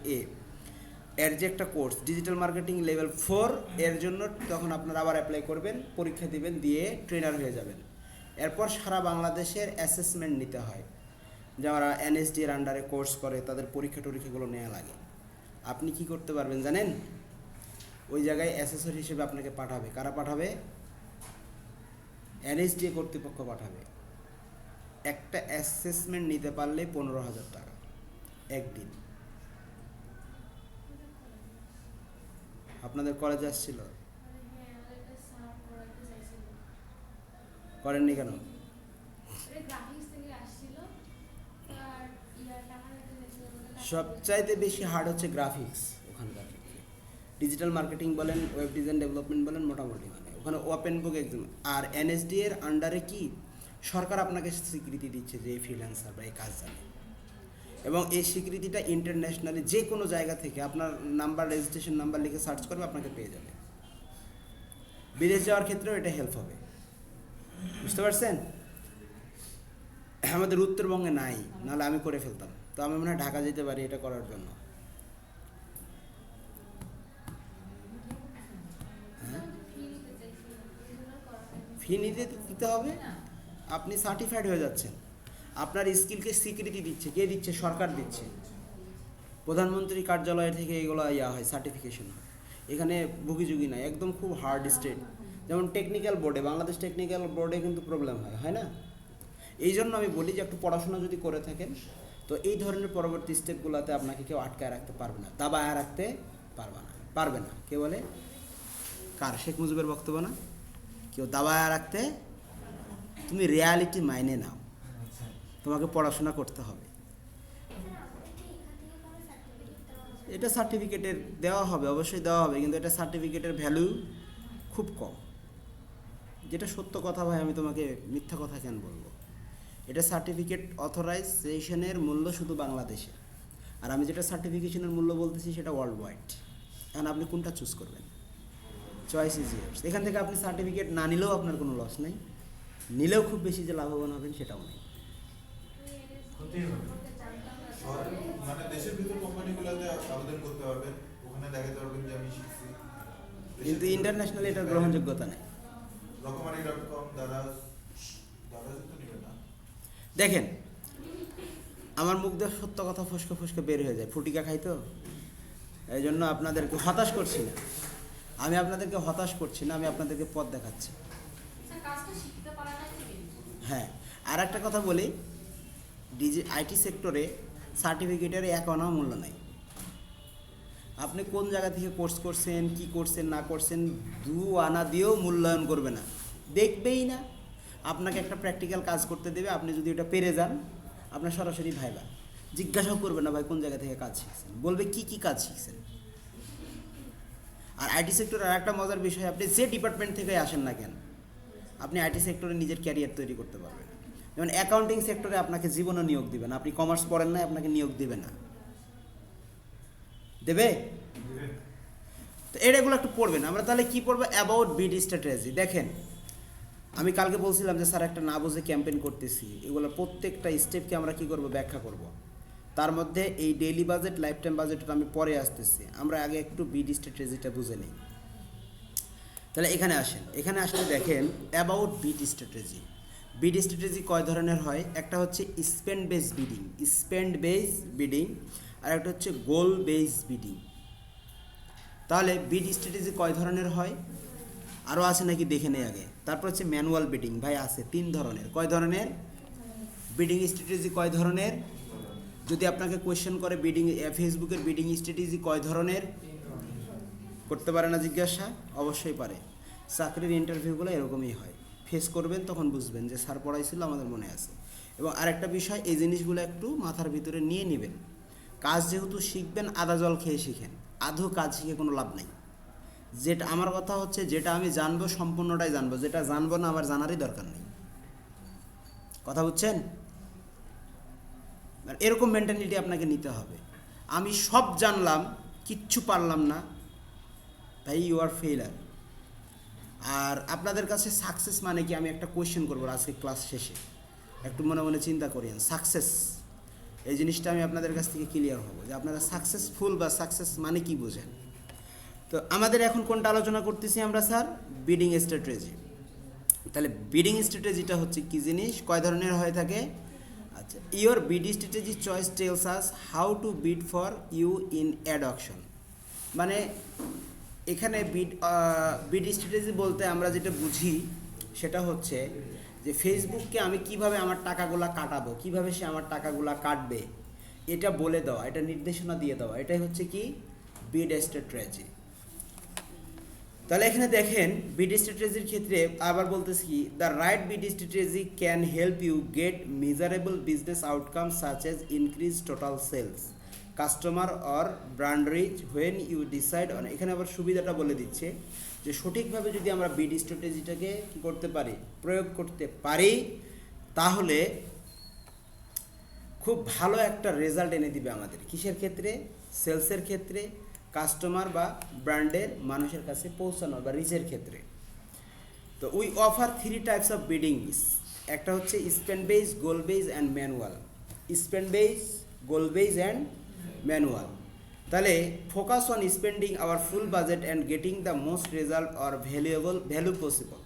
এর যে একটা কোর্স ডিজিটাল মার্কেটিং লেভেল 4 এর জন্য তখন আপনারা আবার অ্যাপ্লাই করবেন, পরীক্ষা দিবেন, দিয়ে ট্রেনার হয়ে যাবেন। এরপর সারা বাংলাদেশের অ্যাসেসমেন্ট নিতে হয়, যারা এনএসডি এর আন্ডারে কোর্স করে তাদের পরীক্ষাগুলো নেওয়া লাগে। আপনি কি করতে পারবেন জানেন? ওই জায়গায় অ্যাসেসর হিসেবে আপনাকে পাঠাবে। কারা পাঠাবে? এনএসডি কর্তৃপক্ষ পাঠাবে। একটা অ্যাসেসমেন্ট নিতে পারলে 15,000 টাকা একদিন। আপনাদের কলেজে আসছিল? করেননি কেন? সবচাইতে বেশি হার্ড হচ্ছে গ্রাফিক্স ওখানকার। ডিজিটাল মার্কেটিং বলেন, ওয়েব ডিজাইন ডেভেলপমেন্ট বলেন, মোটামুটি মানে ওখানে ওপেন বুক এক্সাম। আর এনএসডি এর আন্ডারে কি সরকার আপনাকে স্বীকৃতি দিচ্ছে যে এই ফ্রিল্যান্সার বা এই কাজ জানে, এবং এই স্বীকৃতিটা ইন্টারন্যাশনালি যে কোনো জায়গা থেকে আপনার নাম্বার, রেজিস্ট্রেশন নাম্বার লিখে সার্চ করবে, আপনাকে পেয়ে যাবে। বিদেশ যাওয়ার ক্ষেত্রেও এটা হেল্প হবে। বুঝতে পারছেন? আমাদের উত্তরবঙ্গে নাই, নাহলে আমি করে ফেলতাম। তো আমি মনে হয় ঢাকা যেতে পারি এটা করার জন্য। হ্যাঁ, ফি দিতে হবে। আপনি সার্টিফাইড হয়ে যাচ্ছেন, আপনার স্কিলকে স্বীকৃতি দিচ্ছে। কে দিচ্ছে? সরকার দিচ্ছে। প্রধানমন্ত্রী কার্যালয় থেকে এগুলো হয়, সার্টিফিকেশন হয়। এখানে ভুগিযুগি নাই, একদম খুব হার্ড স্টেট। যেমন টেকনিক্যাল বোর্ডে, বাংলাদেশ টেকনিক্যাল বোর্ডে কিন্তু প্রবলেম হয় না? এই জন্য আমি বলি যে একটু পড়াশোনা যদি করে থাকেন তো এই ধরনের পরবর্তী স্টেপগুলোতে আপনাকে কেউ আটকায় রাখতে পারবে না, দাবায় রাখতে পারবে না। কে বলে? কার? শেখ মুজিবের বক্তব্য না? কেউ দাবায় রাখতে, তুমি রিয়ালিটি মাইনে নাও, তোমাকে পড়াশোনা করতে হবে। এটা সার্টিফিকেটের দেওয়া হবে, অবশ্যই দেওয়া হবে, কিন্তু এটা সার্টিফিকেটের ভ্যালু খুব কম। যেটা সত্য কথা ভাই, আমি তোমাকে মিথ্যা কথা কেন বলবো? এটা সার্টিফিকেট অথরাইজেশনের মূল্য শুধু বাংলাদেশে, আর আমি যেটা সার্টিফিকেশনের মূল্য বলতেছি সেটা ওয়ার্ল্ড ওয়াইড। এখন আপনি কোনটা চুজ করবেন? Choice is years. এখান থেকে আপনি সার্টিফিকেট না নিলেও আপনার কোনো লস নেই, নিলেও খুব বেশি যে লাভবান হবেন সেটাও নেই। মানে দেশের ভিতর কোম্পানিগুলোতে আবেদন করতে পারবেন, ওখানে দেখাতে পারবেন যে আমি শিখছি, কিন্তু ইন্টারন্যাশনালি এটার গ্রহণযোগ্যতা নেই। রকমারি.com দ্বারা তো নেবে না। দেখেন, আমার মুখ দিয়ে সত্য কথা ফসকে ফসকে বের হয়ে যায়, ফুটিকা খাই তো, এই জন্য আপনাদেরকে হতাশ করছি না। আমি আপনাদেরকে হতাশ করছি না, আমি আপনাদেরকে পথ দেখাচ্ছি। হ্যাঁ, আর একটা কথা বলি, আইটি সেক্টরে সার্টিফিকেটের এক আনাও মূল্য নাই। আপনি কোন জায়গা থেকে কোর্স করছেন, কি করছেন না করছেন, 2 আনা দিয়েও মূল্যায়ন করবে না, দেখবেই না। আপনাকে একটা প্র্যাকটিক্যাল কাজ করতে দেবে, আপনি যদি ওটা পেরে যান, আপনার সরাসরি ভাইবা, জিজ্ঞাসাও করবে না ভাই কোন জায়গা থেকে কাজ শিখছেন, বলবে কি কাজ শিখছেন। আর আইটি সেক্টরের আর একটা মজার বিষয়, আপনি যে ডিপার্টমেন্ট থেকে আসেন না কেন, আপনি আইটি সেক্টরে নিজের ক্যারিয়ার তৈরি করতে পারবেন। যেমন অ্যাকাউন্টিং সেক্টরে আপনাকে জীবনও নিয়োগ দিবে না, আপনি কমার্স পড়েন না, আপনাকে নিয়োগ দেবে না, দেবে? তো এগুলো একটু পড়বেন। আমরা তাহলে কি পড়বো? About bid strategy. দেখেন, আমি কালকে বলছিলাম যে স্যার একটা না বুঝে ক্যাম্পেইন করতেছি, এগুলো প্রত্যেকটা স্টেপকে আমরা কি করব? ব্যাখ্যা করব। তার মধ্যে এই ডেইলি বাজেট, লাইফ টাইম বাজেটটা আমি পরে আসতেছি, আমরা আগে একটু বিড স্ট্র্যাটেজিটা বুঝে নিই। তাহলে এখানে আসেন, এখানে আসলে দেখেন about bid strategy. Bid strategy কয় ধরনের হয়? একটা হচ্ছে স্পেন্ড বেস বিডিং, আর একটা হচ্ছে গোল বেস বিডিং। তাহলে বিড স্ট্র্যাটেজি কয় ধরনের হয়? আরও আছে নাকি দেখে নেই আগে। তারপর হচ্ছে ম্যানুয়াল বিডিং। ভাই আছে 3 ধরনের। কয় ধরনের? বিডিং স্ট্র্যাটেজি কয় ধরনের? যদি আপনাকে কোয়েশ্চেন করে বিডিং, ফেসবুকের বিডিং স্ট্র্যাটেজি কয় ধরনের? করতে পারে না জিজ্ঞাসা? অবশ্যই পারে। চাকরির ইন্টারভিউগুলো এরকমই হয়, ফেস করবেন তখন বুঝবেন যে স্যার পড়াইছিল আমাদের মনে আছে। এবং আরেকটা বিষয়, এই জিনিসগুলো একটু মাথার ভিতরে নিয়ে নেবেন। কাজ যেহেতু শিখবেন, আদা জল খেয়ে শিখেন, আধো কাজ শিখে কোনো লাভ নেই। যেটা আমার কথা হচ্ছে, যেটা আমি জানবো সম্পূর্ণটাই জানবো, যেটা জানবো না আমার জানারই দরকার নেই। কথা বুঝছেন? এরকম মেন্টালিটি আপনাকে নিতে হবে। আমি সব জানলাম, কিচ্ছু পারলাম না, তাই ইউ আর ফেইলার। আর আপনাদের কাছে সাকসেস মানে কি, আমি একটা কোয়েশ্চেন করবো আজকে ক্লাস শেষে, একটু মনে মনে চিন্তা করেন। সাকসেস এই জিনিসটা আমি আপনাদের কাছ থেকে ক্লিয়ার হব যে আপনারা সাকসেসফুল বা সাকসেস মানে কি বোঝেন। তো আমাদের এখন কোনটা আলোচনা করতেছি আমরা স্যার? Bidding strategy. তাহলে বিডিং স্ট্র্যাটেজিটা হচ্ছে কি জিনিস, কয় ধরনের হয়ে থাকে? আচ্ছা, your bid strategy choice tells us how to bid for you in ad auction. মানে এখানে বিডি স্ট্র্যাটেজি বলতে আমরা যেটা বুঝি সেটা হচ্ছে যে ফেসবুককে আমি কিভাবে আমার টাকাগুলা কাটাবো, কিভাবে সে আমার টাকাগুলা কাটবে, এটা বলে দেওয়া, এটা নির্দেশনা দিয়ে দেওয়া, এটাই হচ্ছে কি বিড স্ট্র্যাটেজি। তাহলে এখানে দেখেন বিডি স্ট্র্যাটেজির ক্ষেত্রে আবার বলতেছি কি, the right bid strategy can help you get measurable business outcome such as increase total sales, customer or brand reach when you decide on. এখানে আবার সুবিধাটা বলে দিচ্ছে যে সঠিকভাবে যদি আমরা বিডি স্ট্র্যাটেজিটাকে কী করতে পারি, প্রয়োগ করতে পারি, তাহলে খুব ভালো একটা রেজাল্ট এনে দিবে আমাদের। কিসের ক্ষেত্রে? সেলসের ক্ষেত্রে, কাস্টমার বা ব্র্যান্ডের মানুষের কাছে পৌঁছানোর বা রিচের ক্ষেত্রে। তো we offer 3 types of biddings. একটা হচ্ছে spend base, goal base and manual. Spend base, goal base and manual. তাহলে focus on spending our full budget and getting the most result or value possible.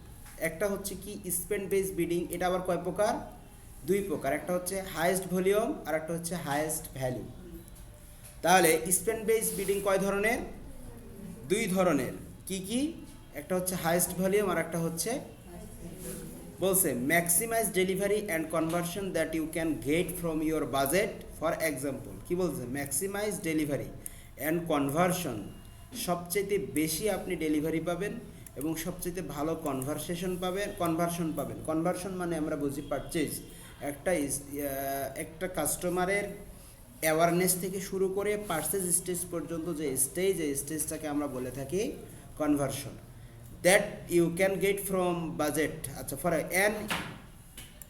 একটা হচ্ছে কি spend base bidding, এটা আবার কয় প্রকার? 2 প্রকার। একটা হচ্ছে হাইয়েস্ট ভলিউম আর একটা হচ্ছে হাইয়েস্ট ভ্যালু। তাহলে স্পেন্ড বেস বিডিং কয় ধরনের? 2 ধরনের। কি কি? একটা হচ্ছে হাইয়েস্ট ভলিউম আর একটা হচ্ছে বলছে maximise delivery and conversion that you can get from your budget. For example কি বলছে? ম্যাক্সিমাইজ ডেলিভারি অ্যান্ড কনভার্সন, সবচেয়ে বেশি আপনি ডেলিভারি পাবেন এবং সবচেয়ে ভালো কনভারসন পাবেন। কনভার্সন মানে আমরা বুঝি পারচেজ। একটা কাস্টমারের অ্যাওয়ারনেস থেকে শুরু করে পারচেজ স্টেজ পর্যন্ত যে স্টেজ, এই স্টেজটাকে আমরা বলে থাকি conversion. That you can get from budget. আচ্ছা, for an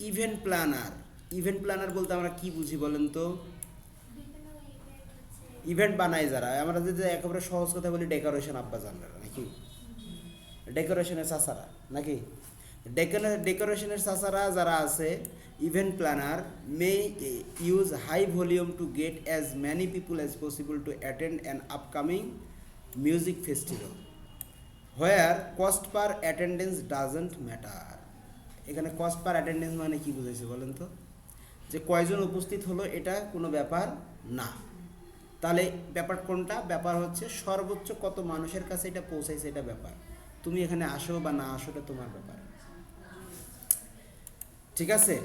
event planner. Event planner বলতে আমরা কি বুঝি বলেন তো? ইভেন্ট বানাই যারা, আমরা যদি একেবারে সহজ কথা বলি, ডেকোরেশন আব্বা জানরা নাকি, ডেকোরেশনের চাচারা নাকি, ডেকোরেশনের চাচারা যারা আছে, event planner may use high volume to get as many people as possible to attend an upcoming music festival where cost per attendance doesn't matter. এখানে কস্ট পার অ্যাটেন্ডেন্স মানে কি বুঝাইছে বলেন তো? যে কয়জন উপস্থিত হলো এটা কোনো ব্যাপার না। তাহলে ব্যাপার কোনটা? ব্যাপার হচ্ছে সর্বোচ্চ কত মানুষের কাছে এটা পৌঁছাইছে, এটা ব্যাপার। তুমি এখানে আসো বা না আসো, এটা তোমার ব্যাপার। ঠিক আছে?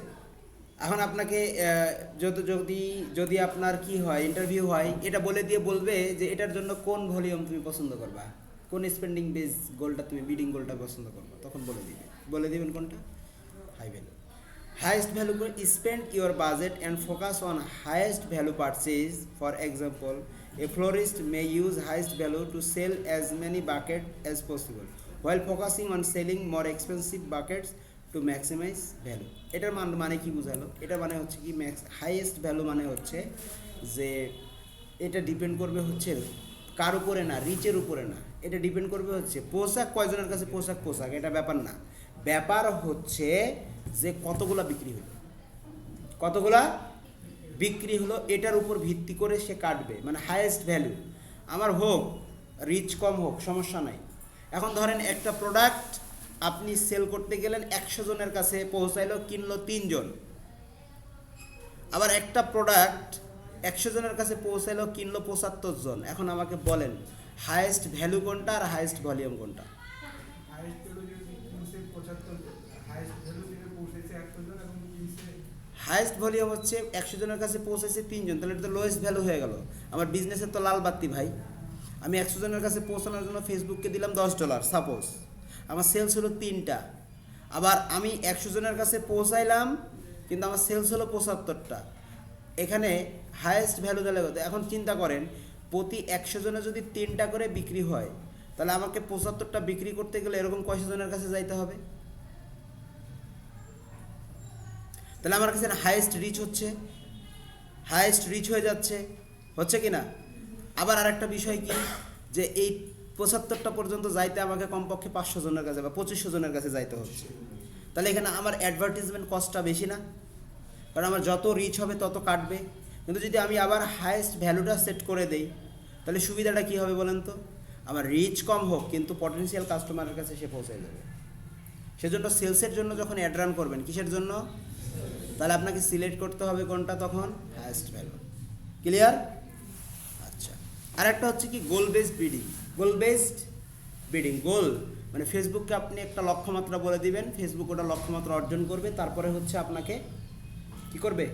এখন আপনাকে যদি আপনার কি হয়, ইন্টারভিউ হয়, এটা বলে দিয়ে বলবে যে এটার জন্য কোন ভলিউম তুমি পছন্দ করবা, কোন স্পেন্ডিং বেস গোলটা তুমি, বিডিং গোলটা পছন্দ করবা, তখন বলে দিবেন কোনটা? High value. হাইয়েস্ট ভ্যালু করে spend your budget and focus on highest value purchase. For example, a florist may use highest value to sell as many bucket as possible while focusing on selling more expensive buckets to maximize value. এটার মানে কি বোঝালো? এটা মানে হচ্ছে কি highest value মানে হচ্ছে যে এটা ডিপেন্ড করবে হচ্ছে কার উপরে না, রিচের উপরে না। এটা ডিপেন্ড করবে হচ্ছে পোশাক কয়জনের কাছে পোশাক, এটা ব্যাপার না। ব্যাপার হচ্ছে যে কতগুলা বিক্রি হলো, এটার উপর ভিত্তি করে সে কাটবে। মানে হাইয়েস্ট ভ্যালু আমার হোক, রিচ কম হোক, সমস্যা নাই। এখন ধরেন একটা প্রোডাক্ট আপনি সেল করতে গেলেন, 100 জনের কাছে পৌঁছাইলো, কিনলো 3 জন। আবার একটা প্রোডাক্ট 100 জনের কাছে পৌঁছাইলো, কিনলো 75 জন। এখন আমাকে বলেন হাইয়েস্ট ভ্যালু কোনটা আর হাইয়েস্ট ভলিউম কোনটা? হাইয়েস্ট ভলিউম হচ্ছে 100 জনের কাছে পৌঁছাইছে 3 জন, তাহলে এটা তো লোয়েস্ট ভ্যালু হয়ে গেল। আমার বিজনেসের তো লাল বাতি ভাই। আমি 100 জনের কাছে পৌঁছানোর জন্য ফেসবুককে দিলাম $10 সাপোজ, আমার সেলস হলো 3টা। আবার আমি 100 জনের কাছে পৌঁছাইলাম কিন্তু আমার সেলস হলো 75টা। এখানে হায়েস্ট ভ্যালু দিলে কত? এখন চিন্তা করেন, প্রতি 100 জনে যদি 3টা করে বিক্রি হয়, তাহলে আমাকে 75টা বিক্রি করতে গেলে এরকম কয়শো জনের কাছে যাইতে হবে? তাহলে আমার কাছে হায়েস্ট রিচ হচ্ছে, হায়েস্ট রিচ হয়ে যাচ্ছে, হচ্ছে কি না? আবার আরেকটা বিষয় কি, যে এই 75টা পর্যন্ত যাইতে আমাকে কমপক্ষে 500 জনের কাছে বা 2500 জনের কাছে যাইতে হচ্ছে। তাহলে এখানে আমার অ্যাডভার্টিজমেন্ট কস্টটা বেশি না? কারণ আমার যত রিচ হবে তত কাটবে। কিন্তু যদি আমি আবার হায়েস্ট ভ্যালুটা সেট করে দেই, তাহলে সুবিধাটা কী হবে বলেন তো? আমার রিচ কম হোক কিন্তু পটেনশিয়াল কাস্টমারের কাছে সে পৌঁছে যাবে। সেজন্য সেলসের জন্য যখন অ্যাড রান করবেন, কিসের জন্য? তাহলে আপনাকে সিলেক্ট করতে হবে কোনটা তখন? Highest value. ক্লিয়ার? আচ্ছা, আর একটা হচ্ছে কি গোল বেসড বিডিং। গোল বেসড বিডিং, গোল মানে ফেসবুককে আপনি একটা লক্ষ্যমাত্রা বলে দিবেন, ফেসবুক ওটা লক্ষ্যমাত্রা অর্জন করবে, তারপরে হচ্ছে আপনাকে কি করবে?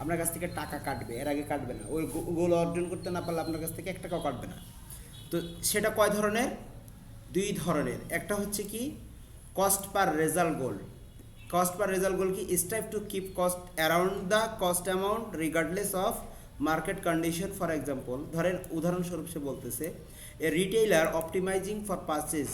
আপনার কাছ থেকে টাকা কাটবে, এর আগে কাটবে না। ওই গোল অর্জন করতে না পারলে আপনার কাছ থেকে 1 টাকাও কাটবে না। তো সেটা কয় ধরনের? 2 ধরনের। একটা হচ্ছে কি cost per result goal. Cost per result goal কি? Strive to keep cost around the cost amount regardless of market condition. For example, ধরেন উদাহরণস্বরূপ সে বলতেছে, a retailer optimizing for purchase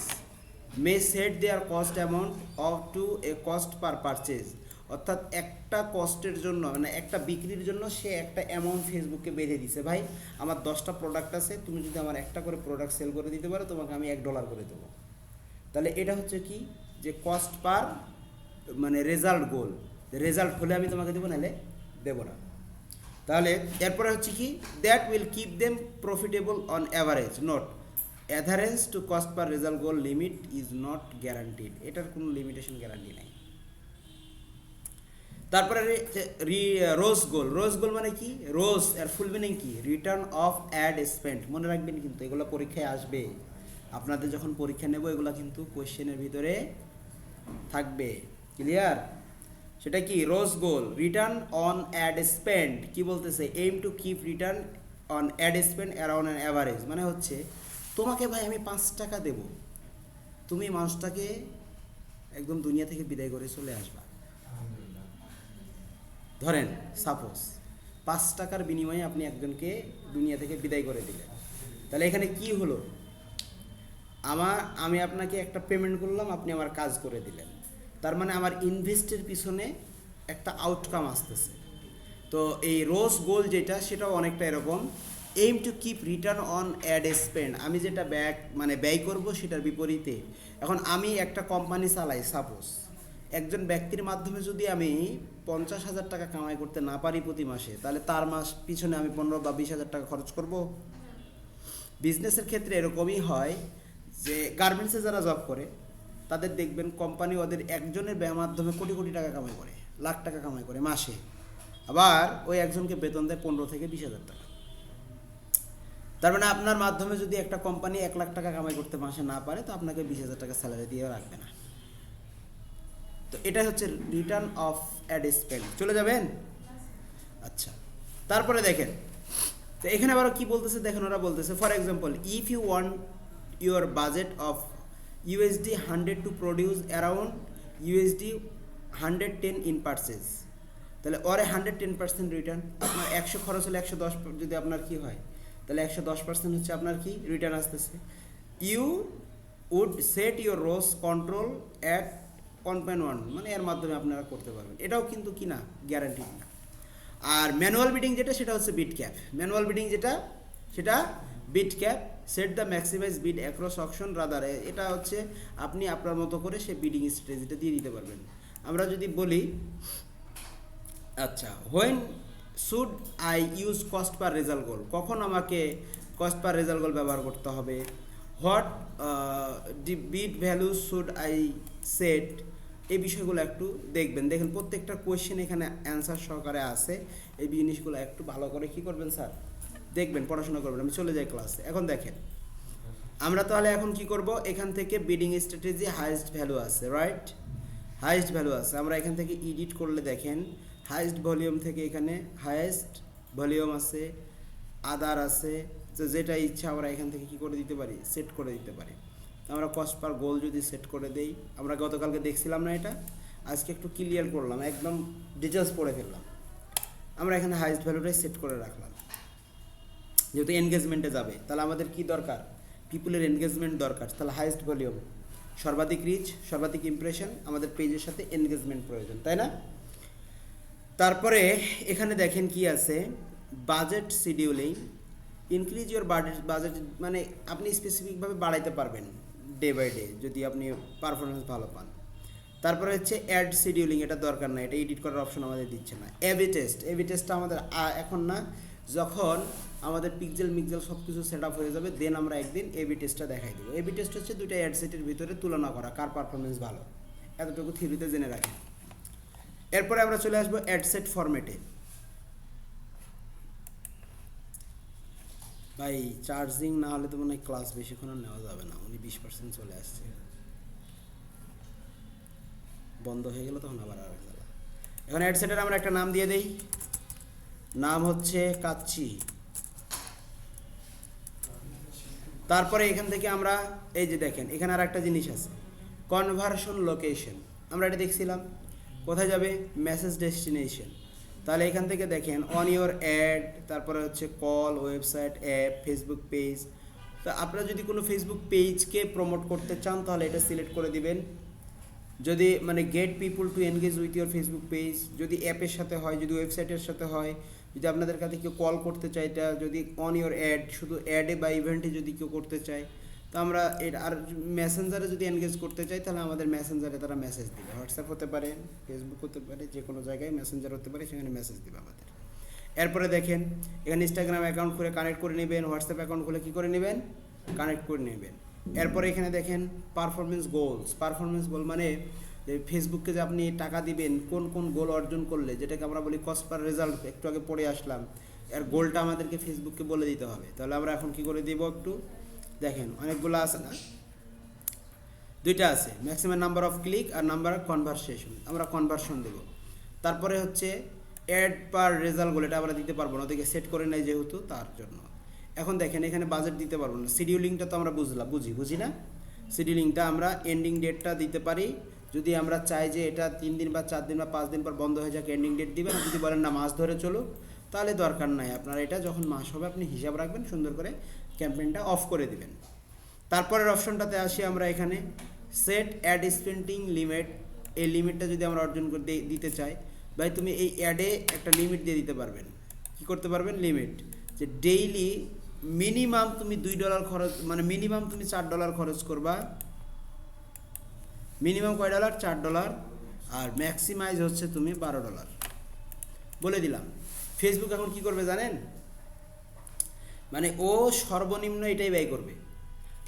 may set their cost amount of to a cost per purchase. অর্থাৎ একটা কস্টের জন্য, মানে একটা বিক্রির জন্য সে একটা অ্যামাউন্ট ফেসবুককে বেঁধে দিছে, ভাই আমার 10টা প্রোডাক্ট আছে, তুমি যদি আমার একটা করে প্রোডাক্ট সেল করে দিতে পারো, তোমাকে আমি $1 করে দেবো। তাহলে এটা হচ্ছে কি, যে কস্ট পার মানে রেজাল্ট গোল। রেজাল্ট হলে আমি তোমাকে দেবো, নাহলে দেবো না। তাহলে এরপরে হচ্ছে কি, that will keep them profitable on average. Note, adherence to cost per result goal limit is not guaranteed. এটার কোনো লিমিটেশন গ্যারান্টি নাই। তারপরে রোজ গোল। রোজ গোল মানে কি? রোজ এর ফুল মিনিং কি? Return of ad spend. মনে রাখবেন কিন্তু এগুলো পরীক্ষায় আসবে। আপনাদের যখন পরীক্ষা নেব এগুলো কিন্তু কোয়েশ্চেনের ভিতরে থাকবে। ক্লিয়ার? সেটা কি? ROAS goal, return on ad spend. কি বলতেছে? Aim to keep return on ad spend around an average. মানে হচ্ছে তোমাকে ভাই আমি 5 টাকা দেব, তুমি মানুষটাকে একদম দুনিয়া থেকে বিদায় করে চলে আসবা। ধরেন সাপোজ 5 টাকার বিনিময়ে আপনি একজনকে দুনিয়া থেকে বিদায় করে দিলেন। তাহলে এখানে কি হলো? আমি আপনাকে একটা পেমেন্ট করলাম, আপনি আমার কাজ করে দিলেন। তার মানে আমার ইনভেস্টের পিছনে একটা আউটকাম আসতেছে। তো এই রোজ গোল যেটা, সেটাও অনেকটা এরকম। Aim to keep return on ad spend. আমি যেটা ব্যয় করব সেটার বিপরীতে। এখন আমি একটা কোম্পানি চালাই, সাপোজ একজন ব্যক্তির মাধ্যমে যদি আমি 50,000 টাকা কামাই করতে না পারি প্রতি মাসে, তাহলে তার মাস পিছনে আমি 15 বা 20,000 টাকা খরচ করব। বিজনেসের ক্ষেত্রে এরকমই হয়, যে গার্মেন্টসে যারা জব করে তাদের দেখবেন কোম্পানি ওদের একজনের মাধ্যমে কোটি কোটি টাকা কামাই করে, লাখ টাকা কামাই করে মাসে। আবার ওই একজনকে বেতন দেয় 15 থেকে 20,000 টাকা। তার মানে আপনার মাধ্যমে যদি একটা কোম্পানি 1 লাখ টাকা কামাই করতে মাসে না পারে, তো আপনাকে 20,000 টাকা স্যালারি দিয়ে রাখবে না। তো এটা হচ্ছে রিটার্ন অফ অ্যাড স্পেন্ড। চলে যাবেন? আচ্ছা, তারপরে দেখেন তো এখানে আবার কি বলতেছে দেখেন। ওরা বলতেছে for example, if you want your budget of $100 to produce around $110 in purchase, তাহলে ওরে 110% রিটার্ন। আপনার 100 খরচ হলে 110 যদি আপনার কি হয়, তাহলে 110% হচ্ছে আপনার কি রিটার্ন আসতেছে। You would set your ROAS control at 1.1, মানে এর মাধ্যমে আপনারা করতে পারবেন। এটাও কিন্তু কি না, গ্যারান্টি না। আর ম্যানুয়াল বিডিং যেটা, সেটা হচ্ছে বিট ক্যাপ। ম্যানুয়াল বিডিং যেটা, সেটা bid cap. Set the maximise bid across auction rather. এটা হচ্ছে আপনি আপনার মতো করে সে বিডিং স্ট্র্যাটেজিটা দিয়ে দিতে পারবেন। আমরা যদি বলি, আচ্ছা, when should I use cost per result goal, কখন আমাকে কস্ট পার রেজাল্ট গোল ব্যবহার করতে হবে। What bid value should I set, এই বিষয়গুলো একটু দেখবেন। দেখেন প্রত্যেকটা কোয়েশ্চেন এখানে অ্যান্সার সহকারে আছে। এই জিনিসগুলো একটু ভালো করে কী করবেন স্যার, দেখবেন, পড়াশোনা করবেন। আমি চলে যাই ক্লাসে। এখন দেখেন আমরা তাহলে এখন কি করব, এখান থেকে বিডিং স্ট্র্যাটেজি হাইয়েস্ট ভ্যালু আছে, রাইট? হাইয়েস্ট ভ্যালু আছে। আমরা এখান থেকে এডিট করলে দেখেন হাইয়েস্ট ভলিউম থেকে এখানে হাইয়েস্ট ভলিউম আছে, আদার আছে, তো যেটা ইচ্ছা আমরা এখান থেকে কী করে দিতে পারি, সেট করে দিতে পারি। তো আমরা কস্ট পার গোল যদি সেট করে দেই, আমরা গতকালকে দেখছিলাম না এটা, আজকে একটু ক্লিয়ার করলাম, একদম ডিটেলস পড়ে ফেললাম। আমরা এখানে হাইস্ট ভ্যালুটাই সেট করে রাখলাম, যেহেতু এনগেজমেন্টে যাবে, তাহলে আমাদের কি দরকার, পিপুলের এনগেজমেন্ট দরকার, তাহলে হাইস্ট ভলিউম, সর্বাধিক রিচ, সর্বাধিক ইমপ্রেশন, আমাদের পেজের সাথে এনগেজমেন্ট প্রয়োজন, তাই না? তারপরে এখানে দেখেন কি আছে, budget scheduling, increase your budget, মানে আপনি স্পেসিফিকভাবে বাড়াইতে পারবেন ডে বাই ডে যদি আপনি পারফরমেন্স ভালো পান। তারপরে হচ্ছে অ্যাড শিডিউলিং, এটা দরকার না, এটা এডিট করার অপশন আমাদের দিচ্ছে না। এবি টেস্টটা আমাদের এখন না, যখন আমাদের পিক্সেল মিক্সেল সব কিছু সেট আপ হয়ে যাবে, দেন আমরা একদিন এবি টেস্টটা দেখাই দেবো। এবি টেস্ট হচ্ছে দুইটা অ্যাড সেটের ভিতরে তুলনা করা, কার পারফরমেন্স ভালো, এতটুকু থিওরিতে জেনে রাখি। এরপরে আমরা চলে আসবো অ্যাড সেট ফরম্যাটে। ভাই চার্জিং না হলে তো মনে হয় ক্লাস বেশিক্ষণ নেওয়া যাবে না, উনি 20% চলে আসছে, বন্ধ হয়ে গেল তখন আবার আর জ্বালা। এখন অ্যাড সেটের আমরা একটা নাম দিয়ে দেই, নাম হচ্ছে কাচ্চি। তারপরে এখান থেকে আমরা এই যে দেখেন এখানে আর একটা জিনিস আছে, কনভার্সন লোকেশন, আমরা এটা দেখছিলাম, কোথায় যাবে, মেসেজ ডেস্টিনেশন। তাহলে এখান থেকে দেখেন অন ইওর অ্যাড, তারপরে হচ্ছে call, website, app, Facebook page. তো আপনারা যদি কোনো ফেসবুক পেজকে প্রমোট করতে চান তাহলে এটা সিলেক্ট করে দিবেন। যদি মানে get people to engage with your Facebook page, যদি অ্যাপের সাথে হয়, যদি ওয়েবসাইটের সাথে হয়, যদি আপনাদের কাছে কেউ কল করতে চায়, এটা যদি অন ইওর অ্যাড, শুধু অ্যাডে বা ইভেন্টে যদি কেউ করতে চায়, তো আমরা এটা, আর মেসেঞ্জারে যদি এনগেজ করতে চাই তাহলে আমাদের মেসেঞ্জারে তারা মেসেজ দেবে, হোয়াটসঅ্যাপ হতে পারে, ফেসবুক হতে পারে, যে কোনো জায়গায় মেসেঞ্জার হতে পারে, সেখানে মেসেজ দেবে আমাদের। এরপরে দেখেন এখানে ইনস্টাগ্রাম অ্যাকাউন্ট খুলে কানেক্ট করে নেবেন, হোয়াটসঅ্যাপ অ্যাকাউন্ট খুলে কী করে নেবেন, কানেক্ট করে নেবেন। এরপরে এখানে দেখেন পারফরমেন্স গোল মানে যে ফেসবুককে যে আপনি টাকা দিবেন কোন কোন গোল অর্জন করলে, যেটাকে আমরা বলি কস্ট পার রেজাল্ট, একটু আগে পড়ে আসলাম, এর গোলটা আমাদেরকে ফেসবুককে বলে দিতে হবে। তাহলে আমরা এখন কি করে দিব, একটু দেখেন অনেকগুলো আছে না, দুইটা আছে, ম্যাক্সিমাম নাম্বার অফ ক্লিক আর নাম্বার অফ কনভারসেশন, আমরা কনভার্সন দেব। তারপরে হচ্ছে অ্যাড পার রেজাল্ট গোল, এটা আমরা দিতে পারবো না, ওদেরকে সেট করে নেই যেহেতু, তার জন্য। এখন দেখেন এখানে বাজেট দিতে পারবো না, শিডিউলিংটা তো আমরা বুঝি না, শিডিউলিংটা আমরা এন্ডিং ডেটটা দিতে পারি, যদি আমরা চাই যে এটা 3 দিন বা 4 দিন বা 5 দিন পর বন্ধ হয়ে যাক, এন্ডিং ডেট দিবেন। আর যদি বলেন না মাস ধরে চলুক, তাহলে দরকার নাই, আপনারা এটা যখন মাস হবে আপনি হিসাব রাখবেন, সুন্দর করে ক্যাম্পেইনটা অফ করে দিবেন। তারপরের অপশনটাতে আসি আমরা, এখানে সেট অ্যাড স্পেন্ডিং লিমিট, এই লিমিটটা যদি আমরা অর্জন করে দিতে চাই, ভাই তুমি এই অ্যাডে একটা লিমিট দিয়ে দিতে পারবেন, কি করতে পারবেন, লিমিট, যে ডেইলি মিনিমাম তুমি $2 খরচ, মানে মিনিমাম তুমি $4 খরচ করবা, মিনিমাম কয় ডলার, $4, আর ম্যাক্সিমাইজ হচ্ছে তুমি $12 বলে দিলাম। ফেসবুক এখন কি করবে জানেন, মানে ও সর্বনিম্ন এটাই ব্যয় করবে,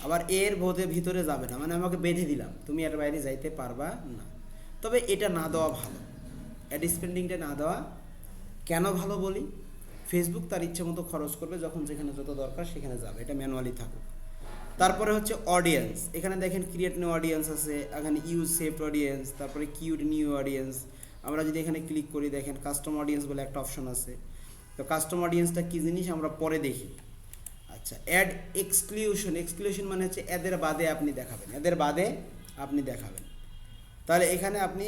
আবার এর ভিতরে যাবে না, মানে আমাকে বেঁধে দিলাম তুমি এর বাইরে যাইতে পারবা না। তবে এটা না দেওয়া ভালো, অ্যাড স্পেন্ডিংটা না দেওয়া কেন ভালো বলি, ফেসবুক তার ইচ্ছে মতো খরচ করবে, যখন যেখানে যত দরকার সেখানে যাবে, এটা ম্যানুয়ালি থাকুক। তারপরে হচ্ছে অডিয়েন্স, এখানে দেখেন ক্রিয়েট নিউ অডিয়েন্স আছে, এখানে ইউজ সেভড অডিয়েন্স, তারপরে কিউড নিউ অডিয়েন্স। আমরা যদি এখানে ক্লিক করি দেখেন কাস্টম অডিয়েন্স বলে একটা অপশন আছে, তো কাস্টম অডিয়েন্সটা কী জিনিস আমরা পরে দেখি। আচ্ছা, অ্যাড এক্সক্লুশন মানে হচ্ছে এদের বাদে আপনি দেখাবেন, তাহলে এখানে আপনি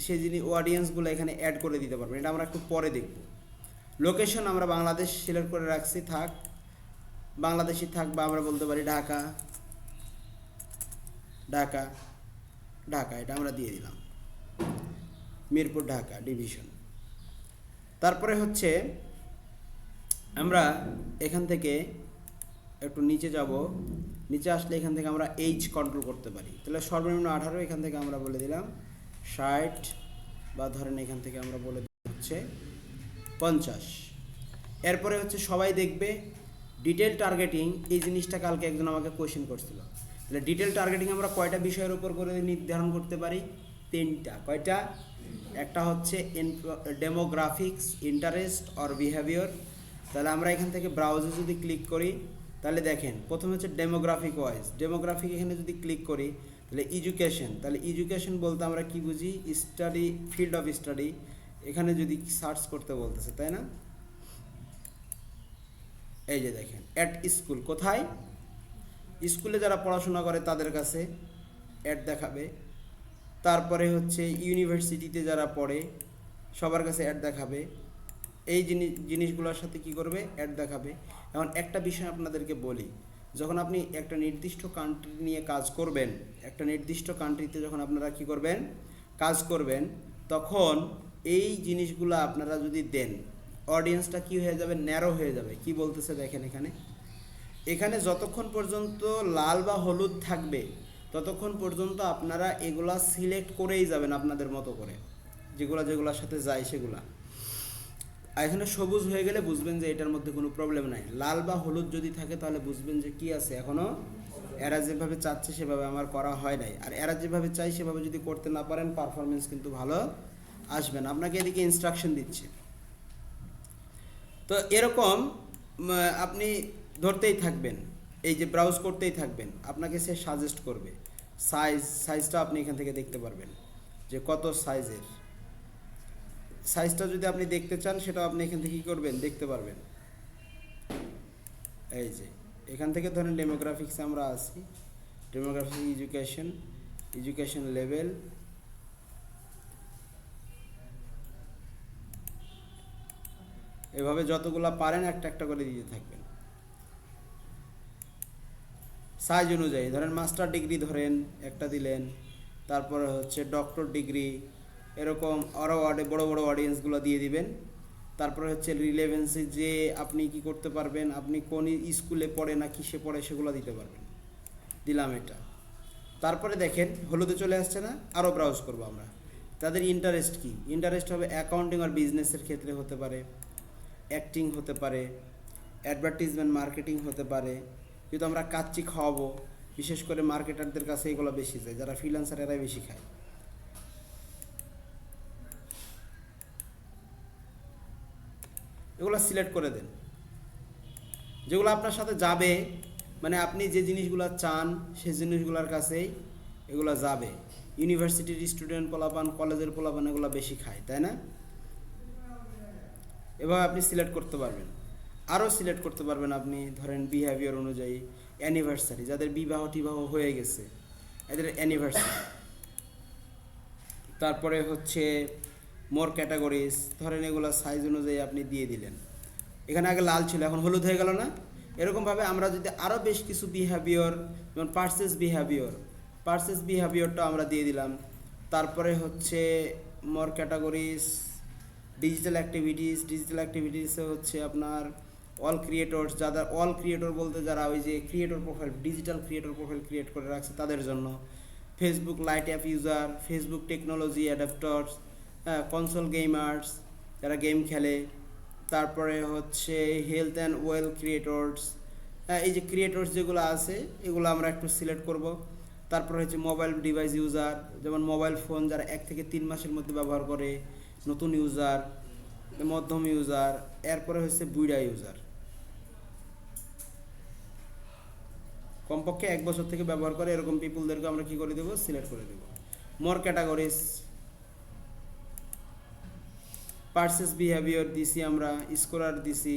সেই জিনিস অডিয়েন্সগুলো এখানে অ্যাড করে দিতে পারবেন, এটা আমরা একটু পরে দেখব। লোকেশন আমরা বাংলাদেশ সিলেক্ট করে রাখছি, বাংলাদেশি থাক, বা আমরা বলতে পারি ঢাকা, এটা আমরা দিয়ে দিলাম, মিরপুর ঢাকা ডিভিশন। তারপরে হচ্ছে আমরা এখান থেকে একটু নিচে যাব, নিচে আসলে এখান থেকে আমরা এইজ কন্ট্রোল করতে পারি, তাহলে সর্বনিম্ন 18, এখান থেকে আমরা বলে দিলাম 60, বা ধরেন এখান থেকে আমরা বলে দিলাম হচ্ছে 50। এরপরে হচ্ছে সবাই দেখবে ডিটেল টার্গেটিং, এই জিনিসটা কালকে একজন আমাকে কোয়েশ্চেন করছিল, তাহলে ডিটেল টার্গেটিং আমরা কয়টা বিষয়ের উপর করে নির্ধারণ করতে পারি, 3টা, কয়টা, একটা হচ্ছে ডেমোগ্রাফিক্স, ইন্টারেস্ট অর বিহেভিয়ার। তাহলে আমরা এখান থেকে ব্রাউজে যদি ক্লিক করি তাহলে দেখেন প্রথমে হচ্ছে ডেমোগ্রাফিক ওয়াইজ, ডেমোগ্রাফিক এখানে যদি ক্লিক করি তাহলে এডুকেশন, তাহলে এডুকেশন বলতে আমরা কি বুঝি, স্টাডি, ফিল্ড অফ স্টাডি, এখানে যদি সার্চ করতে বলতেছে, তাই না, এই যে দেখেন অ্যাট স্কুল, কোথায়? স্কুলে যারা পড়াশোনা করে তাদের কাছে অ্যাড দেখাবে। তারপরে হচ্ছে ইউনিভার্সিটিতে যারা পড়ে সবার কাছে অ্যাড দেখাবে। এই জিনিসগুলোর সাথে কি করবে? অ্যাড দেখাবে। এখন একটা বিষয় আপনাদেরকে বলি, যখন আপনি একটা নির্দিষ্ট কান্ট্রি নিয়ে কাজ করবেন, একটা নির্দিষ্ট কান্ট্রিতে যখন আপনারা কি করবেন? কাজ করবেন, তখন এই জিনিসগুলো আপনারা যদি দেন, অডিয়েন্সটা কি হয়ে যাবে? ন্যারো হয়ে যাবে। কি বলতেছে দেখেন এখানে, এখানে যতক্ষণ পর্যন্ত লাল বা হলুদ থাকবে ততক্ষণ পর্যন্ত আপনারা এগুলা সিলেক্ট করেই যাবেন আপনাদের মতো করে, যেগুলোর সাথে যায় সেগুলা। আর এখানে সবুজ হয়ে গেলে বুঝবেন যে এটার মধ্যে কোনো প্রবলেম নাই। লাল বা হলুদ যদি থাকে তাহলে বুঝবেন যে কি আছে, এখনও এরা যেভাবে চাচ্ছে সেভাবে আমার করা হয় নাই। আর এরা যেভাবে চাই সেভাবে যদি করতে না পারেন পারফরমেন্স কিন্তু ভালো আসবে না। আপনাকে এদিকে ইনস্ট্রাকশন দিচ্ছে। তো এরকম আপনি ধরতেই থাকবেন, এই যে ব্রাউজ করতেই থাকবেন, আপনাকে সে সাজেস্ট করবে। সাইজটা আপনি এখান থেকে দেখতে পারবেন যে কত সাইজের। সাইজটা যদি আপনি দেখতে চান সেটাও আপনি এখান থেকে কী করবেন? দেখতে পারবেন। এই যে এখান থেকে ধরেন ডেমোগ্রাফিক্সে আমরা আসি, ডেমোগ্রাফিক্স এডুকেশন লেভেল, এভাবে যতগুলা পারেন একটা একটা করে দিতে থাকবেন সাইজ অনুযায়ী। ধরেন মাস্টার ডিগ্রি ধরেন একটা দিলেন, তারপরে হচ্ছে ডক্টর ডিগ্রি, এরকম আরও বড় বড় অডিয়েন্সগুলো দিয়ে দিবেন। তারপরে হচ্ছে রিলেভেন্সি, যে আপনি কি করতে পারবেন, আপনি কোন স্কুলে পড়ে না কিসে পড়ে সেগুলো দিতে পারবেন। দিলাম এটা। তারপরে দেখেন হলুদে চলে আসছে না? আরও ব্রাউজ করবো আমরা। তাদের ইন্টারেস্ট কি? ইন্টারেস্ট হবে অ্যাকাউন্টিং আর বিজনেসের ক্ষেত্রে হতে পারে, অ্যাক্টিং হতে পারে, অ্যাডভার্টিজমেন্ট মার্কেটিং হতে পারে। যেহেতু আমরা কাচ্চি খাওয়াবো, বিশেষ করে মার্কেটারদের কাছে এগুলো বেশি যায়, যারা ফ্রিল্যান্সার এরাই বেশি খায়। এগুলো সিলেক্ট করে দেন, যেগুলো আপনার সাথে যাবে, মানে আপনি যে জিনিসগুলো চান সেই জিনিসগুলোর কাছেই এগুলো যাবে। ইউনিভার্সিটির স্টুডেন্ট পোলাপান, কলেজের পোলাপান এগুলো বেশি খায়, তাই না? এভাবে আপনি সিলেক্ট করতে পারবেন। আরও সিলেক্ট করতে পারবেন আপনি, ধরেন বিহেভিয়ার অনুযায়ী। অ্যানিভার্সারি, যাদের বিবাহ টিবাহ হয়ে গেছে এদের অ্যানিভার্সারি। তারপরে হচ্ছে মোর ক্যাটাগরিজ, ধরেন এগুলো সাইজ অনুযায়ী আপনি দিয়ে দিলেন। এখানে আগে লাল ছিল, এখন হলুদ হয়ে গেল না? এরকমভাবে আমরা যদি আরও বেশ কিছু বিহেভিয়ার, যেমন পার্সেস বিহেভিয়ারটা আমরা দিয়ে দিলাম। তারপরে হচ্ছে মোর ক্যাটাগরিজ, ডিজিটাল অ্যাক্টিভিটিসে হচ্ছে আপনার অল ক্রিয়েটরস, যারা অল ক্রিয়েটর বলতে যারা ওই যে creator profile, digital creator profile create করে রাখছে তাদের জন্য। Facebook lite app user, Facebook technology adapters, console gamers যারা গেম খেলে। তারপরে হচ্ছে হেলথ অ্যান্ড ওয়েল ক্রিয়েটরস, এই যে ক্রিয়েটরস যেগুলো আছে এগুলো আমরা একটু সিলেক্ট করব। তারপরে হচ্ছে মোবাইল ডিভাইস ইউজার, যেমন মোবাইল ফোন যারা 1 থেকে 3 মাসের মধ্যে ব্যবহার করে, নতুন ইউজার, মধ্যম ইউজার, এরপরে হচ্ছে বুইড়া ইউজার, কমপক্ষে 1 বছর থেকে ব্যবহার করে এরকম পিপুলদেরকে আমরা কি করে দেবো? সিলেক্ট করে দেবো। মোর ক্যাটাগরিজ, পার্সেস বিহেভিয়ার দিছি আমরা, স্কোরার দিছি,